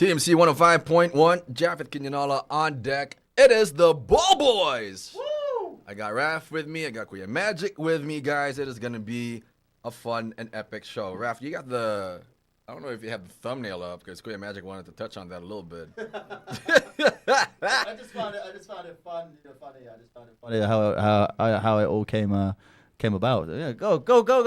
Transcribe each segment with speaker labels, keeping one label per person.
Speaker 1: TMC 105.1, Japheth Kinyanola on deck. It is the Ball Boys.
Speaker 2: Woo!
Speaker 1: I got Raph with me. I got Kuya Magic with me, guys. It is going to be a fun and epic show. Raph, you got the... I don't know if you have the thumbnail up because Kuya Magic wanted to touch on that a little bit.
Speaker 2: I just found it fun. Funny. I just found it funny how it all came about. Yeah, go!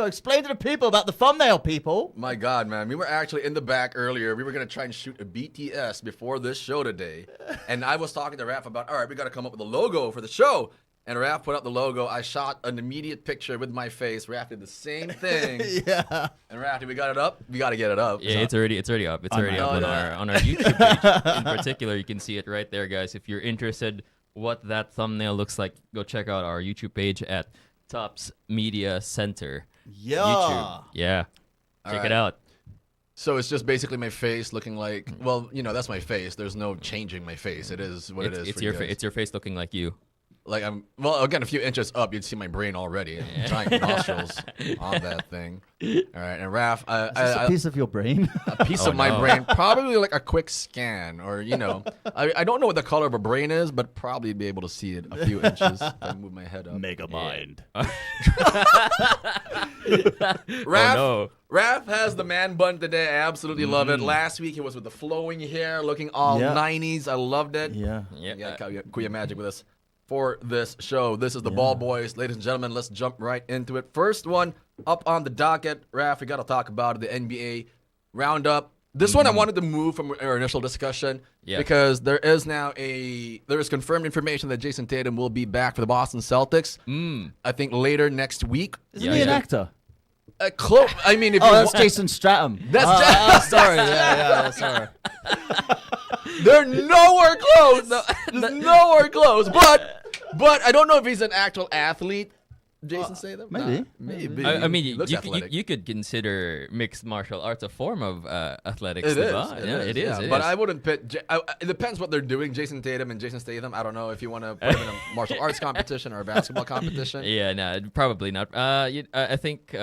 Speaker 2: Explain to the people about the thumbnail, people.
Speaker 1: My God, man. We were actually in the back earlier. We were going to try and shoot a BTS before this show today. And I was talking to Raph about, all right, we got to come up with a logo for the show. And Raph put up the logo. I shot an immediate picture with my face. Raph did the same thing.
Speaker 2: Yeah.
Speaker 1: And Raph, did we got it up? We got to get it up.
Speaker 3: Yeah, it's already up. It's already up on our YouTube page. In particular, you can see it right there, guys. If you're interested what that thumbnail looks like, go check out our YouTube page at Tops Media Center.
Speaker 2: Yeah.
Speaker 3: YouTube. Yeah. Check it out.
Speaker 1: So it's just basically my face looking like, well, that's my face. There's no changing my face. It is what it is.
Speaker 3: It's your face looking like you.
Speaker 1: Like again, a few inches up, you'd see my brain already. Giant nostrils on that thing. All right, and Raph,
Speaker 2: Is this a piece of your brain?
Speaker 1: a piece of my brain, probably like a quick scan, or I don't know what the color of a brain is, but probably be able to see it a few inches if I move my head up.
Speaker 2: Mega mind.
Speaker 1: Raph, Raph has the man bun today. I absolutely love it. Last week he was with the flowing hair, looking all 90s. I loved it.
Speaker 2: Yeah.
Speaker 3: Yeah.
Speaker 1: Kuya Magic with us for this show. This is the Ball Boys. Ladies and gentlemen, let's jump right into it. First one up on the docket. Raph, we got to talk about the NBA roundup. This one I wanted to move from our initial discussion because there is confirmed information that Jason Tatum will be back for the Boston Celtics. I think later next week.
Speaker 2: Isn't he an actor?
Speaker 1: Close. I mean, if
Speaker 2: that's Jason Stratham.
Speaker 1: That's
Speaker 2: sorry. Yeah, sorry.
Speaker 1: They're nowhere close. Nowhere close. But I don't know if he's an actual athlete. Jason Statham?
Speaker 2: Maybe.
Speaker 1: Maybe.
Speaker 3: I mean,
Speaker 1: He looks athletic.
Speaker 3: you could consider mixed martial arts a form of athletics.
Speaker 1: It is.
Speaker 3: It is.
Speaker 1: But I wouldn't pit. It depends what they're doing. Jason Tatum and Jason Statham. I don't know if you want to put them in a martial arts competition or a basketball competition.
Speaker 3: Yeah, no, probably not. I think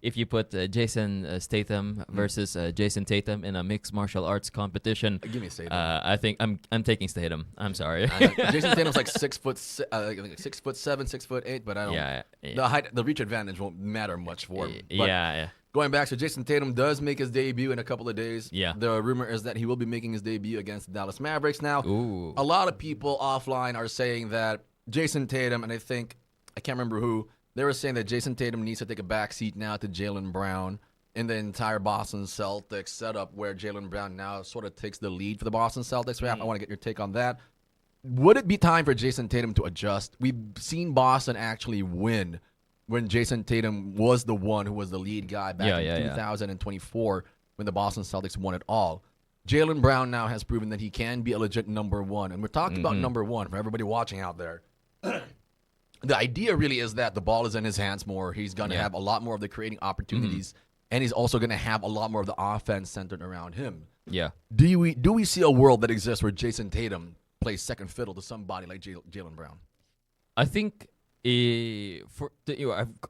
Speaker 3: if you put Jason Statham versus Jason Tatum in a mixed martial arts competition,
Speaker 1: Give me Statham.
Speaker 3: I think I'm taking Statham. I'm sorry.
Speaker 1: Jason Tatum's like 6'7", 6'8", but I don't.
Speaker 3: Yeah.
Speaker 1: The height, the reach advantage won't matter much for him. But
Speaker 3: Yeah.
Speaker 1: going back, so Jason Tatum does make his debut in a couple of days.
Speaker 3: Yeah.
Speaker 1: The rumor is that he will be making his debut against the Dallas Mavericks. Now,
Speaker 3: Ooh.
Speaker 1: a lot of people offline are saying that Jason Tatum, and I can't remember who, they were saying that Jason Tatum needs to take a back seat now to Jaylen Brown in the entire Boston Celtics setup, where Jaylen Brown now sort of takes the lead for the Boston Celtics. Raph, I want to get your take on that. Would it be time for Jason Tatum to adjust? We've seen Boston actually win when Jason Tatum was the one who was the lead guy back in 2024 when the Boston Celtics won it all. Jaylen Brown now has proven that he can be a legit number one. And we're talking about number one for everybody watching out there. The idea really is that the ball is in his hands more. He's going to have a lot more of the creating opportunities, and he's also going to have a lot more of the offense centered around him.
Speaker 3: Yeah.
Speaker 1: Do we see a world that exists where Jason Tatum plays second fiddle to somebody like Jaylen Brown?
Speaker 3: I think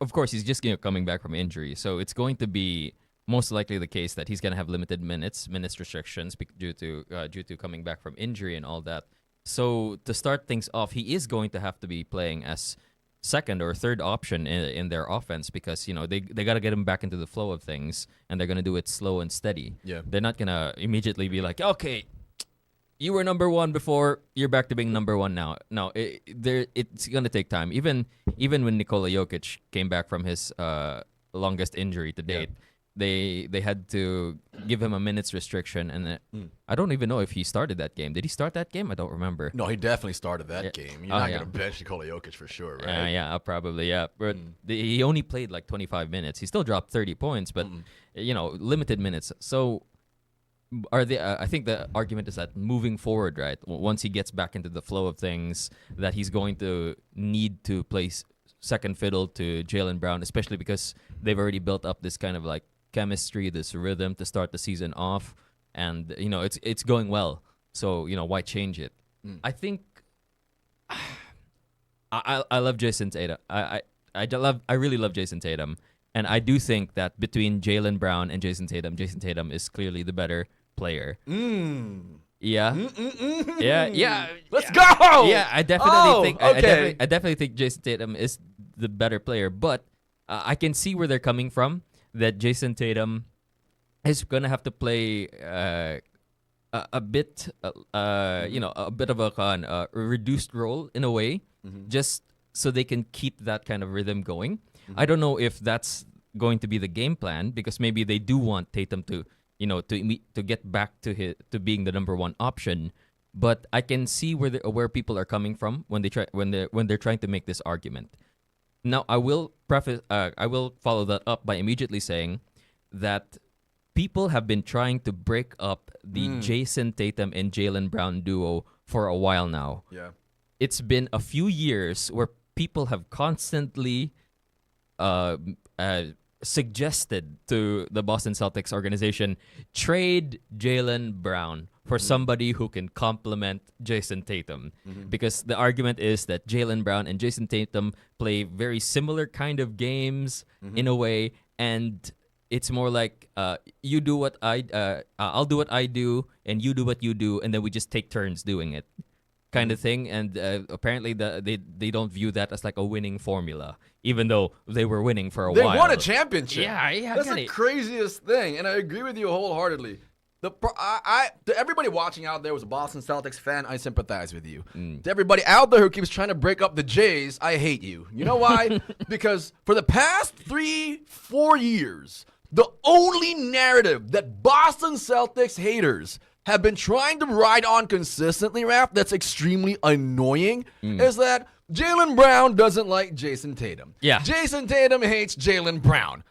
Speaker 3: of course he's just coming back from injury, so it's going to be most likely the case that he's going to have limited minutes restrictions due to coming back from injury and all that. So to start things off, he is going to have to be playing as second or third option in their offense because they got to get him back into the flow of things, and they're going to do it slow and steady.
Speaker 1: Yeah.
Speaker 3: They're not going to immediately be like, okay, you were number one before, you're back to being number one now. No, it's going to take time. Even when Nikola Jokic came back from his longest injury to date, they had to give him a minutes restriction, and I don't even know if he started that game. Did he start that game? I don't remember.
Speaker 1: No, he definitely started that game. You're not going to bench Nikola Jokic for sure, right?
Speaker 3: Yeah, probably, yeah. But he only played like 25 minutes. He still dropped 30 points, but, limited minutes. So I think the argument is that moving forward, right, once he gets back into the flow of things, that he's going to need to place second fiddle to Jaylen Brown, especially because they've already built up this kind of like chemistry, this rhythm to start the season off, and it's going well. So why change it? I think I love Jason Tatum. I really love Jason Tatum, and I do think that between Jaylen Brown and Jason Tatum is clearly the better player.
Speaker 1: Mm.
Speaker 3: Yeah. Yeah.
Speaker 1: Let's go.
Speaker 3: Yeah, I definitely think
Speaker 1: okay.
Speaker 3: I definitely think Jason Tatum is the better player, but I can see where they're coming from. That Jason Tatum is gonna have to play a bit, a bit of a reduced role in a way, just so they can keep that kind of rhythm going. I don't know if that's going to be the game plan because maybe they do want Tatum to, to get back to being the number one option. But I can see where people are coming from when they're trying to make this argument. Now, I will follow that up by immediately saying that people have been trying to break up the Jason Tatum and Jaylen Brown duo for a while now.
Speaker 1: Yeah.
Speaker 3: It's been a few years where people have constantly suggested to the Boston Celtics organization, trade Jaylen Brown for somebody who can complement Jason Tatum. Because the argument is that Jaylen Brown and Jason Tatum play very similar kind of games in a way, and it's more like you do what I'll do what I do, and you do what you do, and then we just take turns doing it, kind of thing. And apparently they don't view that as like a winning formula, even though they were winning for a while.
Speaker 1: They won a championship.
Speaker 3: Yeah.
Speaker 1: That's the craziest thing, and I agree with you wholeheartedly. To everybody watching out there was a Boston Celtics fan, I sympathize with you. To everybody out there who keeps trying to break up the Jays, I hate you. You know why? Because for the past 3-4 years, the only narrative that Boston Celtics haters have been trying to ride on consistently, Raph, that's extremely annoying, is that Jaylen Brown doesn't like Jason Tatum.
Speaker 3: Yeah.
Speaker 1: Jason Tatum hates Jaylen Brown.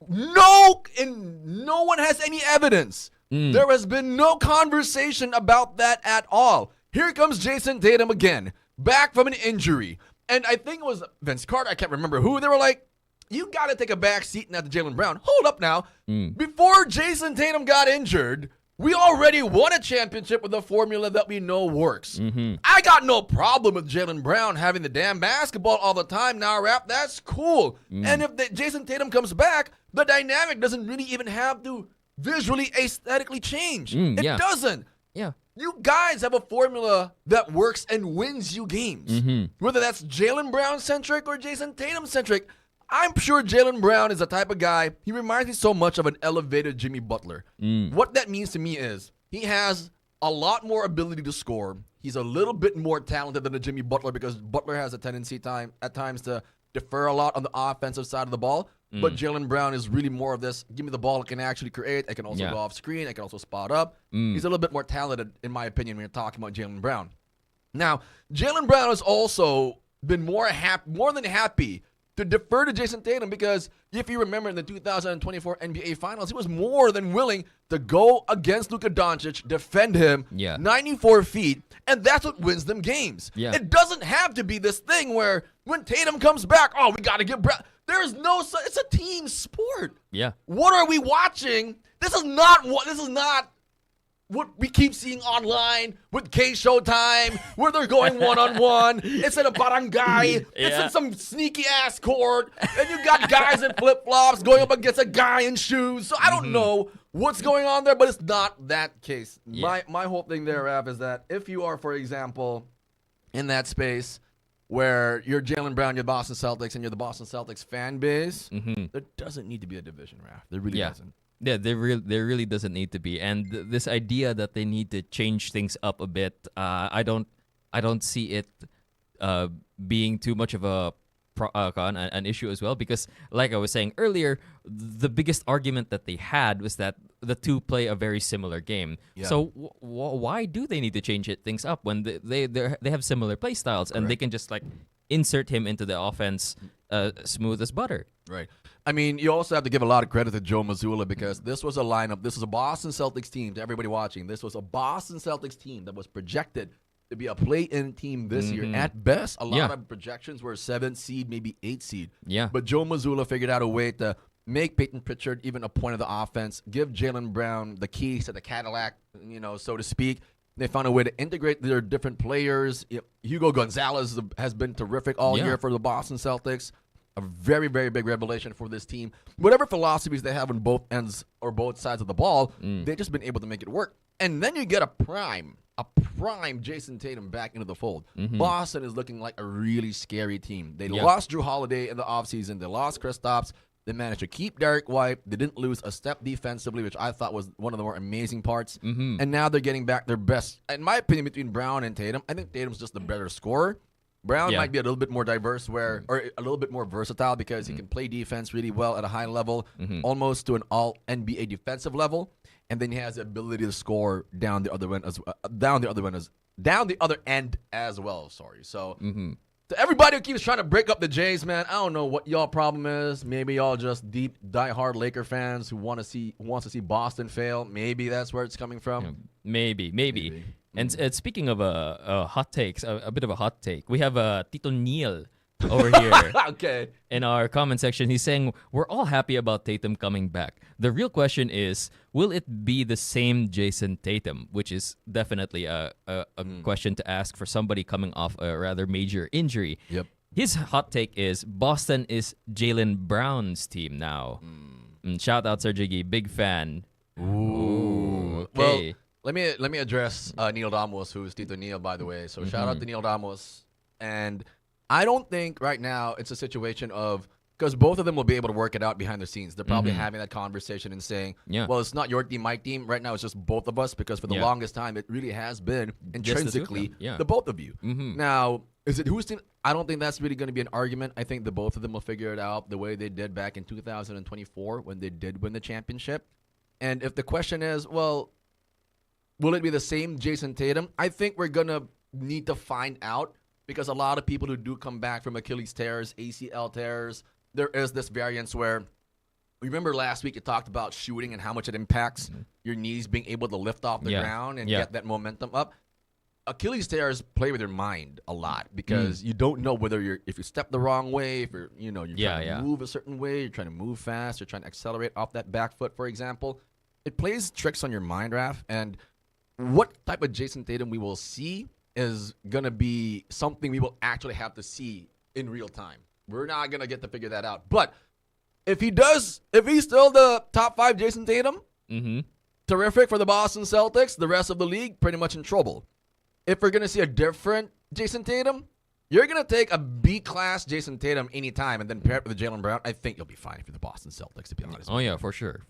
Speaker 1: No one has any evidence. There has been no conversation about that at all. Here comes Jason Tatum again, back from an injury. And I think it was Vince Carter, I can't remember who. They were like, you got to take a back seat now to Jaylen Brown. Hold up now. Before Jason Tatum got injured, we already won a championship with a formula that we know works. I got no problem with Jaylen Brown having the damn basketball all the time now, Rap. That's cool. And if Jason Tatum comes back, the dynamic doesn't really even have to visually, aesthetically change. It doesn't.
Speaker 3: Yeah.
Speaker 1: You guys have a formula that works and wins you games. Whether that's Jaylen Brown-centric or Jason Tatum-centric. I'm sure Jaylen Brown is the type of guy, he reminds me so much of an elevated Jimmy Butler. What that means to me is he has a lot more ability to score. He's a little bit more talented than a Jimmy Butler because Butler has a tendency at times to defer a lot on the offensive side of the ball. But Jaylen Brown is really more of this, give me the ball, I can actually create, I can also go off screen, I can also spot up. He's a little bit more talented, in my opinion, when you're talking about Jaylen Brown. Now, Jaylen Brown has also been more than happy to defer to Jason Tatum because if you remember in the 2024 NBA Finals, he was more than willing to go against Luka Doncic, defend him 94 feet, and that's what wins them games. It doesn't have to be this thing where when Tatum comes back, we got to get Brown. There's it's a team sport.
Speaker 3: Yeah.
Speaker 1: What are we watching? This is not what we keep seeing online with K-Showtime, where they're going one-on-one. It's in a barangay. It's in some sneaky-ass court. And you got guys in flip-flops going up against a guy in shoes. So I don't know what's going on there, but it's not that case. My whole thing there, Rav, is that if you are, for example, in that space where you're Jaylen Brown, you're Boston Celtics, and you're the Boston Celtics fan base, there doesn't need to be a division, Rav. There really doesn't.
Speaker 3: Yeah, there really doesn't need to be, and this idea that they need to change things up a bit, I don't see it being too much of an issue as well, because like I was saying earlier, the biggest argument that they had was that the two play a very similar game. So why do they need to change things up when they have similar play styles and they can just like insert him into the offense smooth as butter?
Speaker 1: Right. I mean, you also have to give a lot of credit to Joe Mazzulla because this was a lineup. This was a Boston Celtics team. To everybody watching, this was a Boston Celtics team that was projected to be a play-in team this year. At best, a lot of projections were 7th seed, maybe 8th seed. But Joe Mazzulla figured out a way to make Peyton Pritchard even a point of the offense, give Jaylen Brown the keys to the Cadillac, so to speak. They found a way to integrate their different players. Hugo Gonzalez has been terrific all year for the Boston Celtics. a very, very big revelation for this team. Whatever philosophies they have on both ends or both sides of the ball, they've just been able to make it work. And then you get a prime Jason Tatum back into the fold. Boston is looking like a really scary team. They lost Drew Holiday in the offseason. They lost Kristaps. They managed to keep Derek White. They didn't lose a step defensively, which I thought was one of the more amazing parts. And now they're getting back their best. In my opinion, between Brown and Tatum, I think Tatum's just the better scorer. Brown might be a little bit more diverse or a little bit more versatile because he can play defense really well at a high level, almost to an all-NBA defensive level. And then he has the ability to score down the other end as well. Sorry. So to everybody who keeps trying to break up the Jays, man, I don't know what y'all problem is. Maybe y'all just deep diehard Laker fans who wants to see Boston fail. Maybe that's where it's coming from.
Speaker 3: Maybe. And speaking of hot takes, a bit of a hot take, we have Tito Neal over here.
Speaker 1: Okay.
Speaker 3: In our comment section, he's saying we're all happy about Tatum coming back. The real question is, will it be the same Jason Tatum? Which is definitely a question to ask for somebody coming off a rather major injury.
Speaker 1: Yep.
Speaker 3: His hot take is Boston is Jaylen Brown's team now. Shout out Sergey Gee, big fan.
Speaker 1: Ooh.
Speaker 3: Okay.
Speaker 1: Well, let me address Neil Damos, who's Tito Neil, by the way. So shout out to Neil Damos. And I don't think right now it's a situation of, because both of them will be able to work it out behind the scenes. They're probably having that conversation and saying, well, it's not your team, my team. Right now it's just both of us, because for the longest time it really has been intrinsically the both of you. Now, is it whose team? I don't think that's really going to be an argument. I think the both of them will figure it out the way they did back in 2024 when they did win the championship. And if the question is, well, will it be the same Jason Tatum? I think we're going to need to find out, because a lot of people who do come back from Achilles tears, ACL tears, there is this variance where, remember last week you talked about shooting and how much it impacts your knees being able to lift off the ground and get that momentum up. Achilles tears play with your mind a lot, because you don't know whether if you step the wrong way, if you're trying to move a certain way, you're trying to move fast, you're trying to accelerate off that back foot, for example. It plays tricks on your mind, Raph, and what type of Jason Tatum we will see is going to be something we will actually have to see in real time. We're not going to get to figure that out. But if he's still the top 5 Jason Tatum, terrific for the Boston Celtics. The rest of the league pretty much in trouble. If we're going to see a different Jason Tatum, you're going to take a B-class Jason Tatum anytime and then pair it with Jaylen Brown. I think you'll be fine if you're the Boston Celtics, to be honest.
Speaker 3: Oh, yeah, for sure.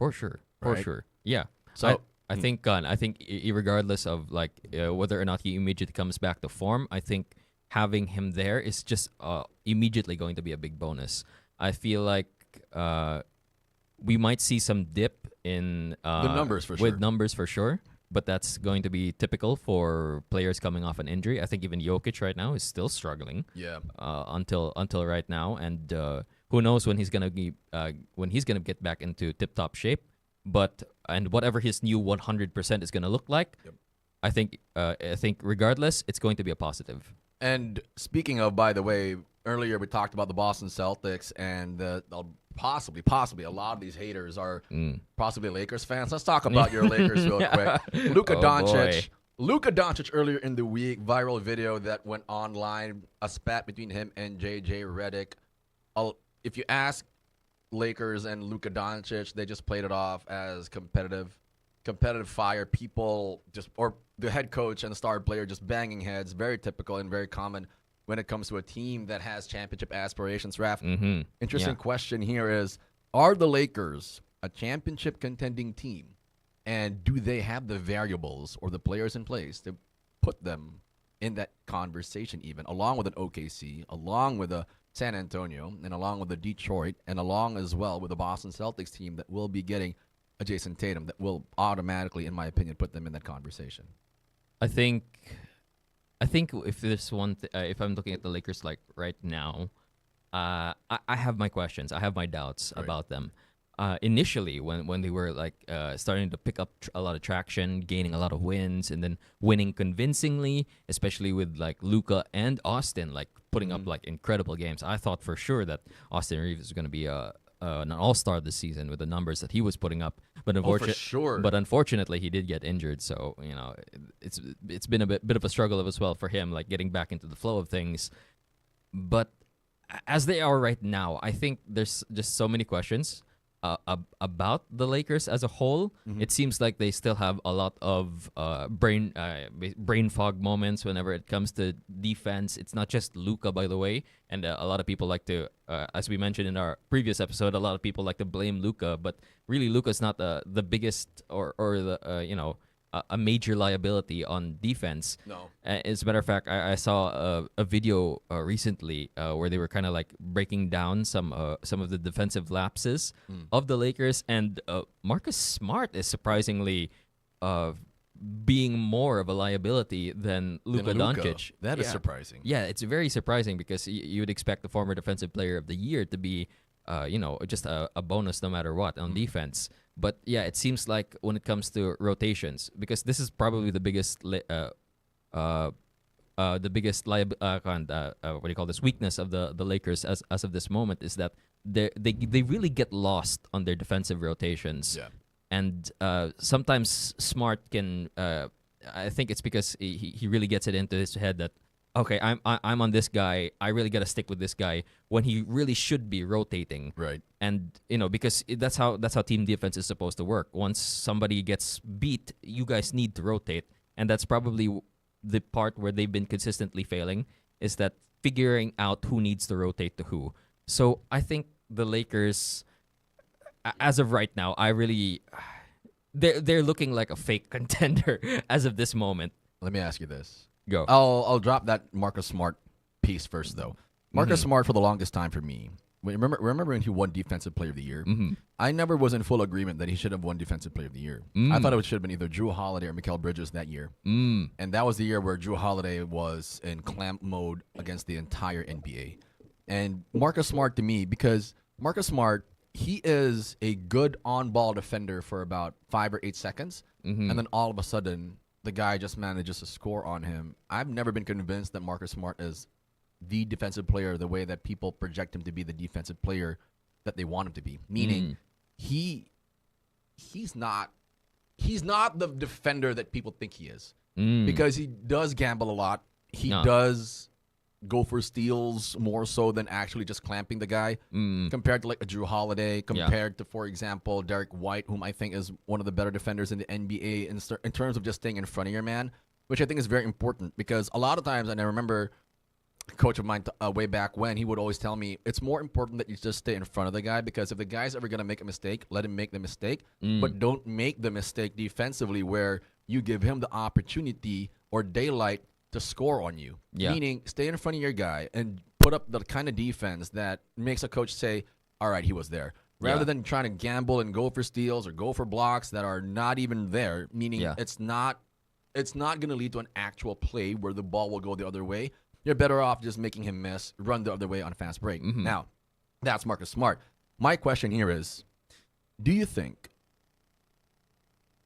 Speaker 3: Yeah.
Speaker 1: So
Speaker 3: I think regardless of whether or not he immediately comes back to form, I think having him there is just immediately going to be a big bonus. I feel like we might see some dip in
Speaker 1: the numbers for
Speaker 3: with numbers for sure, but that's going to be typical for players coming off an injury. I think even Jokic right now is still struggling.
Speaker 1: Yeah.
Speaker 3: Until right now, and who knows when he's gonna get back into tip-top shape. But whatever his new 100% is going to look like, I think regardless, it's going to be a positive.
Speaker 1: And speaking of, by the way, earlier we talked about the Boston Celtics, and possibly a lot of these haters are possibly Lakers fans. Let's talk about your Lakers real quick. Luka Doncic earlier in the week, viral video that went online, a spat between him and JJ Redick. If you ask Lakers and Luka Doncic, they just played it off as competitive fire. People or the head coach and the star player just banging heads. Very typical and very common when it comes to a team that has championship aspirations. Raph, interesting question here is, are the Lakers a championship contending team? And do they have the variables or the players in place to put them in that conversation, even along with an OKC, along with a San Antonio, and along with the Detroit, and along as well with the Boston Celtics team that will be getting a Jason Tatum that will automatically, in my opinion, put them in that conversation?
Speaker 3: I think if there's one, if I'm looking at the Lakers right now, I have my questions, I have my doubts about them. Initially, when they were starting to pick up a lot of traction, gaining a lot of wins, and then winning convincingly, especially with Luka and Austin putting up incredible games, I thought for sure that Austin Reeves was going to be an all-star this season with the numbers that he was putting up. But unfortunately, he did get injured, so it's been a bit of a struggle as well for him, getting back into the flow of things. But as they are right now, I think there's just so many questions about the Lakers as a whole. It seems like they still have a lot of brain fog moments whenever it comes to defense. It's not just Luka, by the way, and a lot of people like to, as we mentioned in our previous episode, a lot of people like to blame Luka, but really Luka's not the biggest or the a major liability on defense.
Speaker 1: No.
Speaker 3: As a matter of fact, I saw a video recently where they were kind of like breaking down some of the defensive lapses of the Lakers, and Marcus Smart is surprisingly being more of a liability than Luka Doncic.
Speaker 1: That is surprising.
Speaker 3: Yeah, it's very surprising because you would expect the former Defensive Player of the Year to be, just a bonus no matter what on defense. But yeah, it seems like when it comes to rotations, because this is probably the biggest, what do you call this, weakness of the Lakers as of this moment, is that they really get lost on their defensive rotations.
Speaker 1: Yeah.
Speaker 3: And sometimes Smart can, I think it's because he really gets it into his head that, okay, I'm on this guy. I really got to stick with this guy when he really should be rotating.
Speaker 1: Right.
Speaker 3: And because that's how team defense is supposed to work. Once somebody gets beat, you guys need to rotate, and that's probably the part where they've been consistently failing, is that figuring out who needs to rotate to who. So I think the Lakers, as of right now, they're looking like a fake contender as of this moment.
Speaker 1: Let me ask you this.
Speaker 3: Go.
Speaker 1: I'll drop that Marcus Smart piece first, though. Marcus Smart, for the longest time for me, remember when he won Defensive Player of the Year? I never was in full agreement that he should have won Defensive Player of the Year. I thought it should have been either Drew Holiday or Mikal Bridges that year. And that was the year where Drew Holiday was in clamp mode against the entire NBA. And Marcus Smart, to me, because Marcus Smart, he is a good on-ball defender for about 5 or 8 seconds, and then all of a sudden, the guy just manages to score on him. I've never been convinced that Marcus Smart is the defensive player the way that people project him to be the defensive player that they want him to be. Meaning, he's not the defender that people think he is, because he does gamble a lot. He does go for steals more so than actually just clamping the guy, compared to like a Drew Holiday, compared to, for example, Derek White, whom I think is one of the better defenders in the NBA in terms of just staying in front of your man, which I think is very important, because a lot of times, and I remember a coach of mine way back when, he would always tell me, it's more important that you just stay in front of the guy, because if the guy's ever going to make a mistake, let him make the mistake, but don't make the mistake defensively where you give him the opportunity or daylight to score on you. Meaning, stay in front of your guy and put up the kind of defense that makes a coach say, all right, he was there. Rather than trying to gamble and go for steals or go for blocks that are not even there, meaning it's not going to lead to an actual play where the ball will go the other way. You're better off just making him miss, run the other way on a fast break. Now, that's Marcus Smart. My question here is, do you think,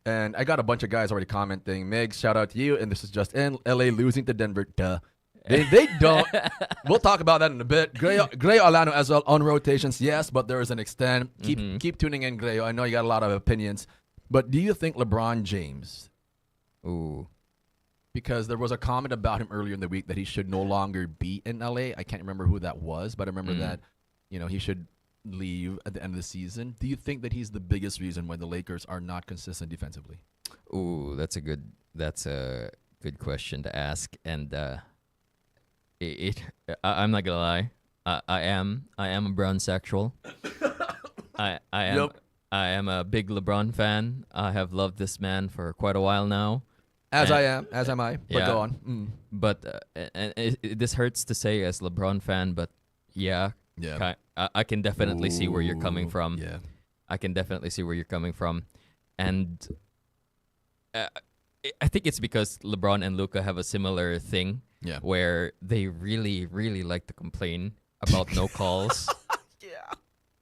Speaker 1: and I got a bunch of guys already commenting, Meg, shout out to you, and this is just in LA losing to Denver, duh. They don't. We'll talk about that in a bit. Grayo Alano as well on rotations, yes, but there is an extent. Keep tuning in, Grayo. I know you got a lot of opinions. But do you think LeBron James, because there was a comment about him earlier in the week that he should no longer be in LA. I can't remember who that was, but I remember that he should leave at the end of the season. Do you think that he's the biggest reason why the Lakers are not consistent defensively?
Speaker 3: Ooh, that's a good question to ask, and I'm not gonna lie, I am a Brown sexual. I am.
Speaker 1: Yep.
Speaker 3: I am a big LeBron fan. I have loved this man for quite a while now.
Speaker 1: As am I. But go on.
Speaker 3: But this hurts to say as LeBron fan, but I can definitely see where you're coming from.
Speaker 1: Yeah,
Speaker 3: I can definitely see where you're coming from, and I think it's because LeBron and Luka have a similar thing.
Speaker 1: Yeah,
Speaker 3: where they really, really like to complain about no calls.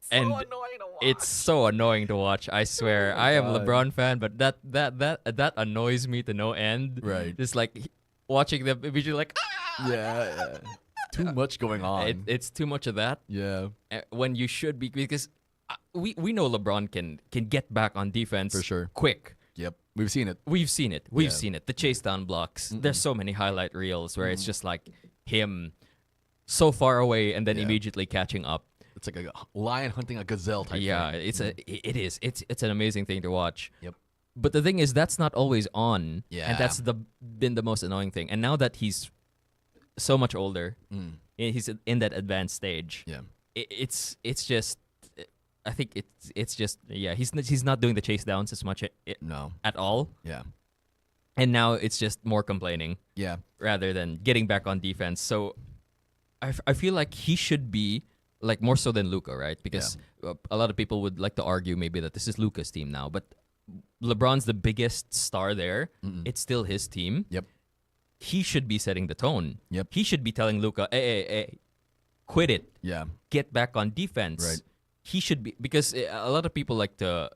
Speaker 3: And
Speaker 1: annoying to watch.
Speaker 3: It's so annoying to watch. I swear, I am a LeBron fan, but that annoys me to no end.
Speaker 1: Right.
Speaker 3: Just like watching them visually, like
Speaker 1: yeah. Too much going on.
Speaker 3: It's too much of that.
Speaker 1: Yeah.
Speaker 3: When you should be, because we know LeBron can get back on defense
Speaker 1: For sure.
Speaker 3: quick.
Speaker 1: Yep. We've seen it.
Speaker 3: We've seen it. The chase down blocks. There's so many highlight reels where it's just like him so far away and then
Speaker 1: Yeah.
Speaker 3: immediately catching up.
Speaker 1: It's like a lion hunting a gazelle type
Speaker 3: Yeah,
Speaker 1: thing.
Speaker 3: it is. It's an amazing thing to watch.
Speaker 1: Yep.
Speaker 3: But the thing is, that's not always on.
Speaker 1: Yeah.
Speaker 3: And that's been the most annoying thing. And now that he's so much older, he's in that advanced stage.
Speaker 1: Yeah.
Speaker 3: It's just, I think it's just, yeah, he's not doing the chase downs as much
Speaker 1: No.
Speaker 3: at all.
Speaker 1: Yeah.
Speaker 3: And now it's just more complaining
Speaker 1: Yeah.
Speaker 3: rather than getting back on defense. So I feel like he should be like more so than Luka, right? Because a lot of people would like to argue maybe that this is Luka's team now, but LeBron's the biggest star there. It's still his team.
Speaker 1: Yep.
Speaker 3: He should be setting the tone.
Speaker 1: Yep.
Speaker 3: He should be telling Luka, hey, quit it.
Speaker 1: Yeah.
Speaker 3: Get back on defense.
Speaker 1: Right.
Speaker 3: He should be, because a lot of people like to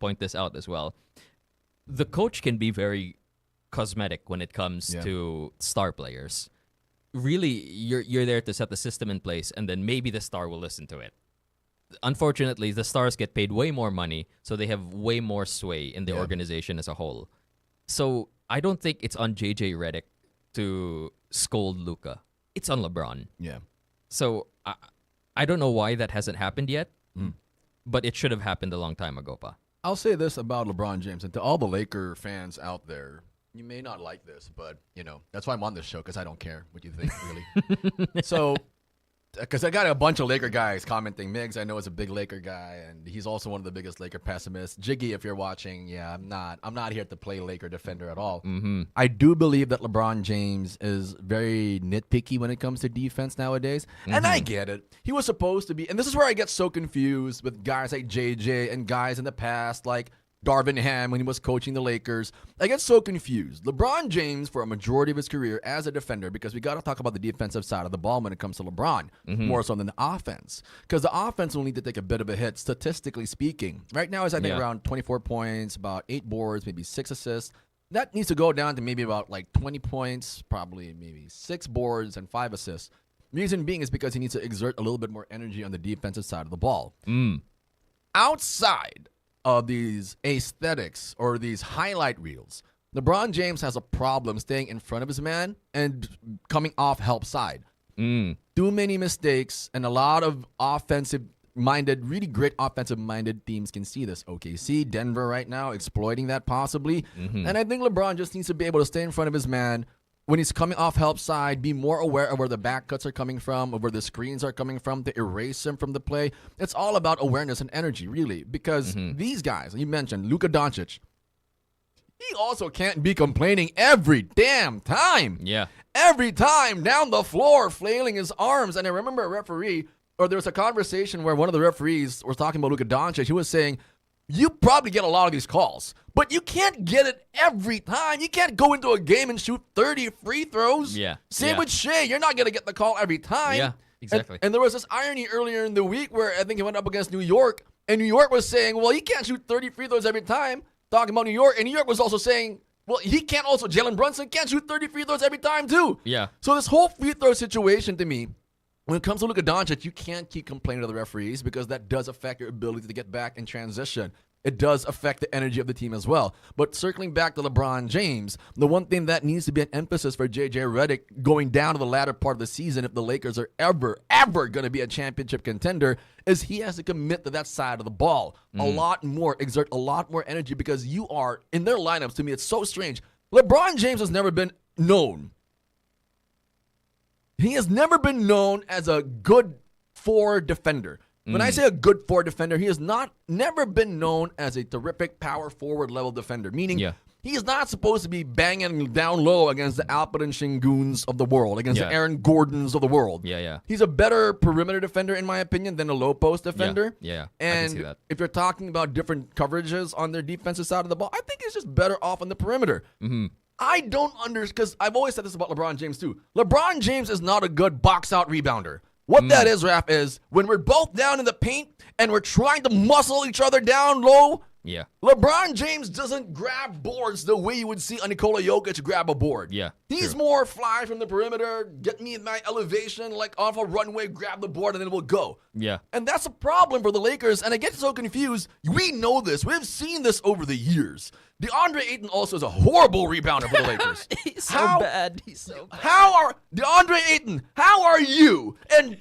Speaker 3: point this out as well. The coach can be very cosmetic when it comes to star players. Really, you're there to set the system in place, and then maybe the star will listen to it. Unfortunately, the stars get paid way more money, so they have way more sway in the organization as a whole. So I don't think it's on JJ Redick to scold Luka. It's on LeBron.
Speaker 1: Yeah.
Speaker 3: So I don't know why that hasn't happened yet, but it should have happened a long time ago, pa.
Speaker 1: I'll say this about LeBron James, and to all the Laker fans out there, you may not like this, but, that's why I'm on this show, because I don't care what you think, really. So, because I got a bunch of Laker guys commenting. Miggs, I know, is a big Laker guy, and he's also one of the biggest Laker pessimists. Jiggy, if you're watching, I'm not here to play Laker defender at all. I do believe that LeBron James is very nitpicky when it comes to defense nowadays, and I get it. He was supposed to be, and this is where I get so confused with guys like JJ and guys in the past like Darvin Ham when he was coaching the Lakers. I get so confused. LeBron James, for a majority of his career as a defender, because we got to talk about the defensive side of the ball when it comes to LeBron, more so than the offense. Because the offense will need to take a bit of a hit, statistically speaking. Right now, is I think around 24 points, about 8 boards, maybe 6 assists. That needs to go down to maybe about like 20 points, probably maybe 6 boards and 5 assists. Reason being is because he needs to exert a little bit more energy on the defensive side of the ball. Outside of these aesthetics or these highlight reels, LeBron James has a problem staying in front of his man and coming off help side. Too many mistakes, and a lot of offensive-minded, really great offensive-minded teams can see this. OKC, Denver right now, exploiting that possibly. And I think LeBron just needs to be able to stay in front of his man when he's coming off help side, be more aware of where the back cuts are coming from, of where the screens are coming from, to erase him from the play. It's all about awareness and energy, really, because these guys, you mentioned Luka Doncic, he also can't be complaining every damn time.
Speaker 3: Yeah.
Speaker 1: Every time down the floor, flailing his arms. And I remember a referee, or there was a conversation where one of the referees was talking about Luka Doncic. He was saying, you probably get a lot of these calls, but you can't get it every time. You can't go into a game and shoot 30 free throws.
Speaker 3: Yeah.
Speaker 1: Same with Shea. You're not going to get the call every time.
Speaker 3: Yeah, exactly.
Speaker 1: And there was this irony earlier in the week where I think he went up against New York, and New York was saying, well, he can't shoot 30 free throws every time, talking about New York. And New York was also saying, well, he can't also, Jalen Brunson can't shoot 30 free throws every time too.
Speaker 3: Yeah.
Speaker 1: So this whole free throw situation, to me, when it comes to Luka Doncic, you can't keep complaining to the referees, because that does affect your ability to get back in transition. It does affect the energy of the team as well. But circling back to LeBron James, the one thing that needs to be an emphasis for JJ Redick going down to the latter part of the season, if the Lakers are ever going to be a championship contender, is he has to commit to that side of the ball a lot more, exert a lot more energy, because you are, in their lineups, to me, it's so strange. LeBron James has never been known. He has never been known as a good forward defender. When I say a good forward defender, he has never been known as a terrific power forward level defender, meaning he is not supposed to be banging down low against the Alperen Şengün's of the world, against the Aaron Gordons of the world.
Speaker 3: Yeah.
Speaker 1: He's a better perimeter defender, in my opinion, than a low post defender.
Speaker 3: Yeah. I
Speaker 1: And
Speaker 3: can see that.
Speaker 1: if you're talking about different coverages on their defensive side of the ball, I think he's just better off on the perimeter. I don't understand, because I've always said this about LeBron James too. LeBron James is not a good box out rebounder. What that is, Raph, is when we're both down in the paint and we're trying to muscle each other down low,
Speaker 3: Yeah.
Speaker 1: LeBron James doesn't grab boards the way you would see a Nikola Jokic grab a board.
Speaker 3: Yeah,
Speaker 1: He's
Speaker 3: true.
Speaker 1: more fly from the perimeter, get me in my elevation, like off a runway, grab the board, and then we'll go.
Speaker 3: Yeah.
Speaker 1: And that's a problem for the Lakers, and I get so confused. We know this. We've seen this over the years. DeAndre Ayton also is a horrible rebounder for the Lakers.
Speaker 3: He's so
Speaker 1: How-
Speaker 3: bad. He's so bad.
Speaker 1: How are DeAndre Ayton? How are you and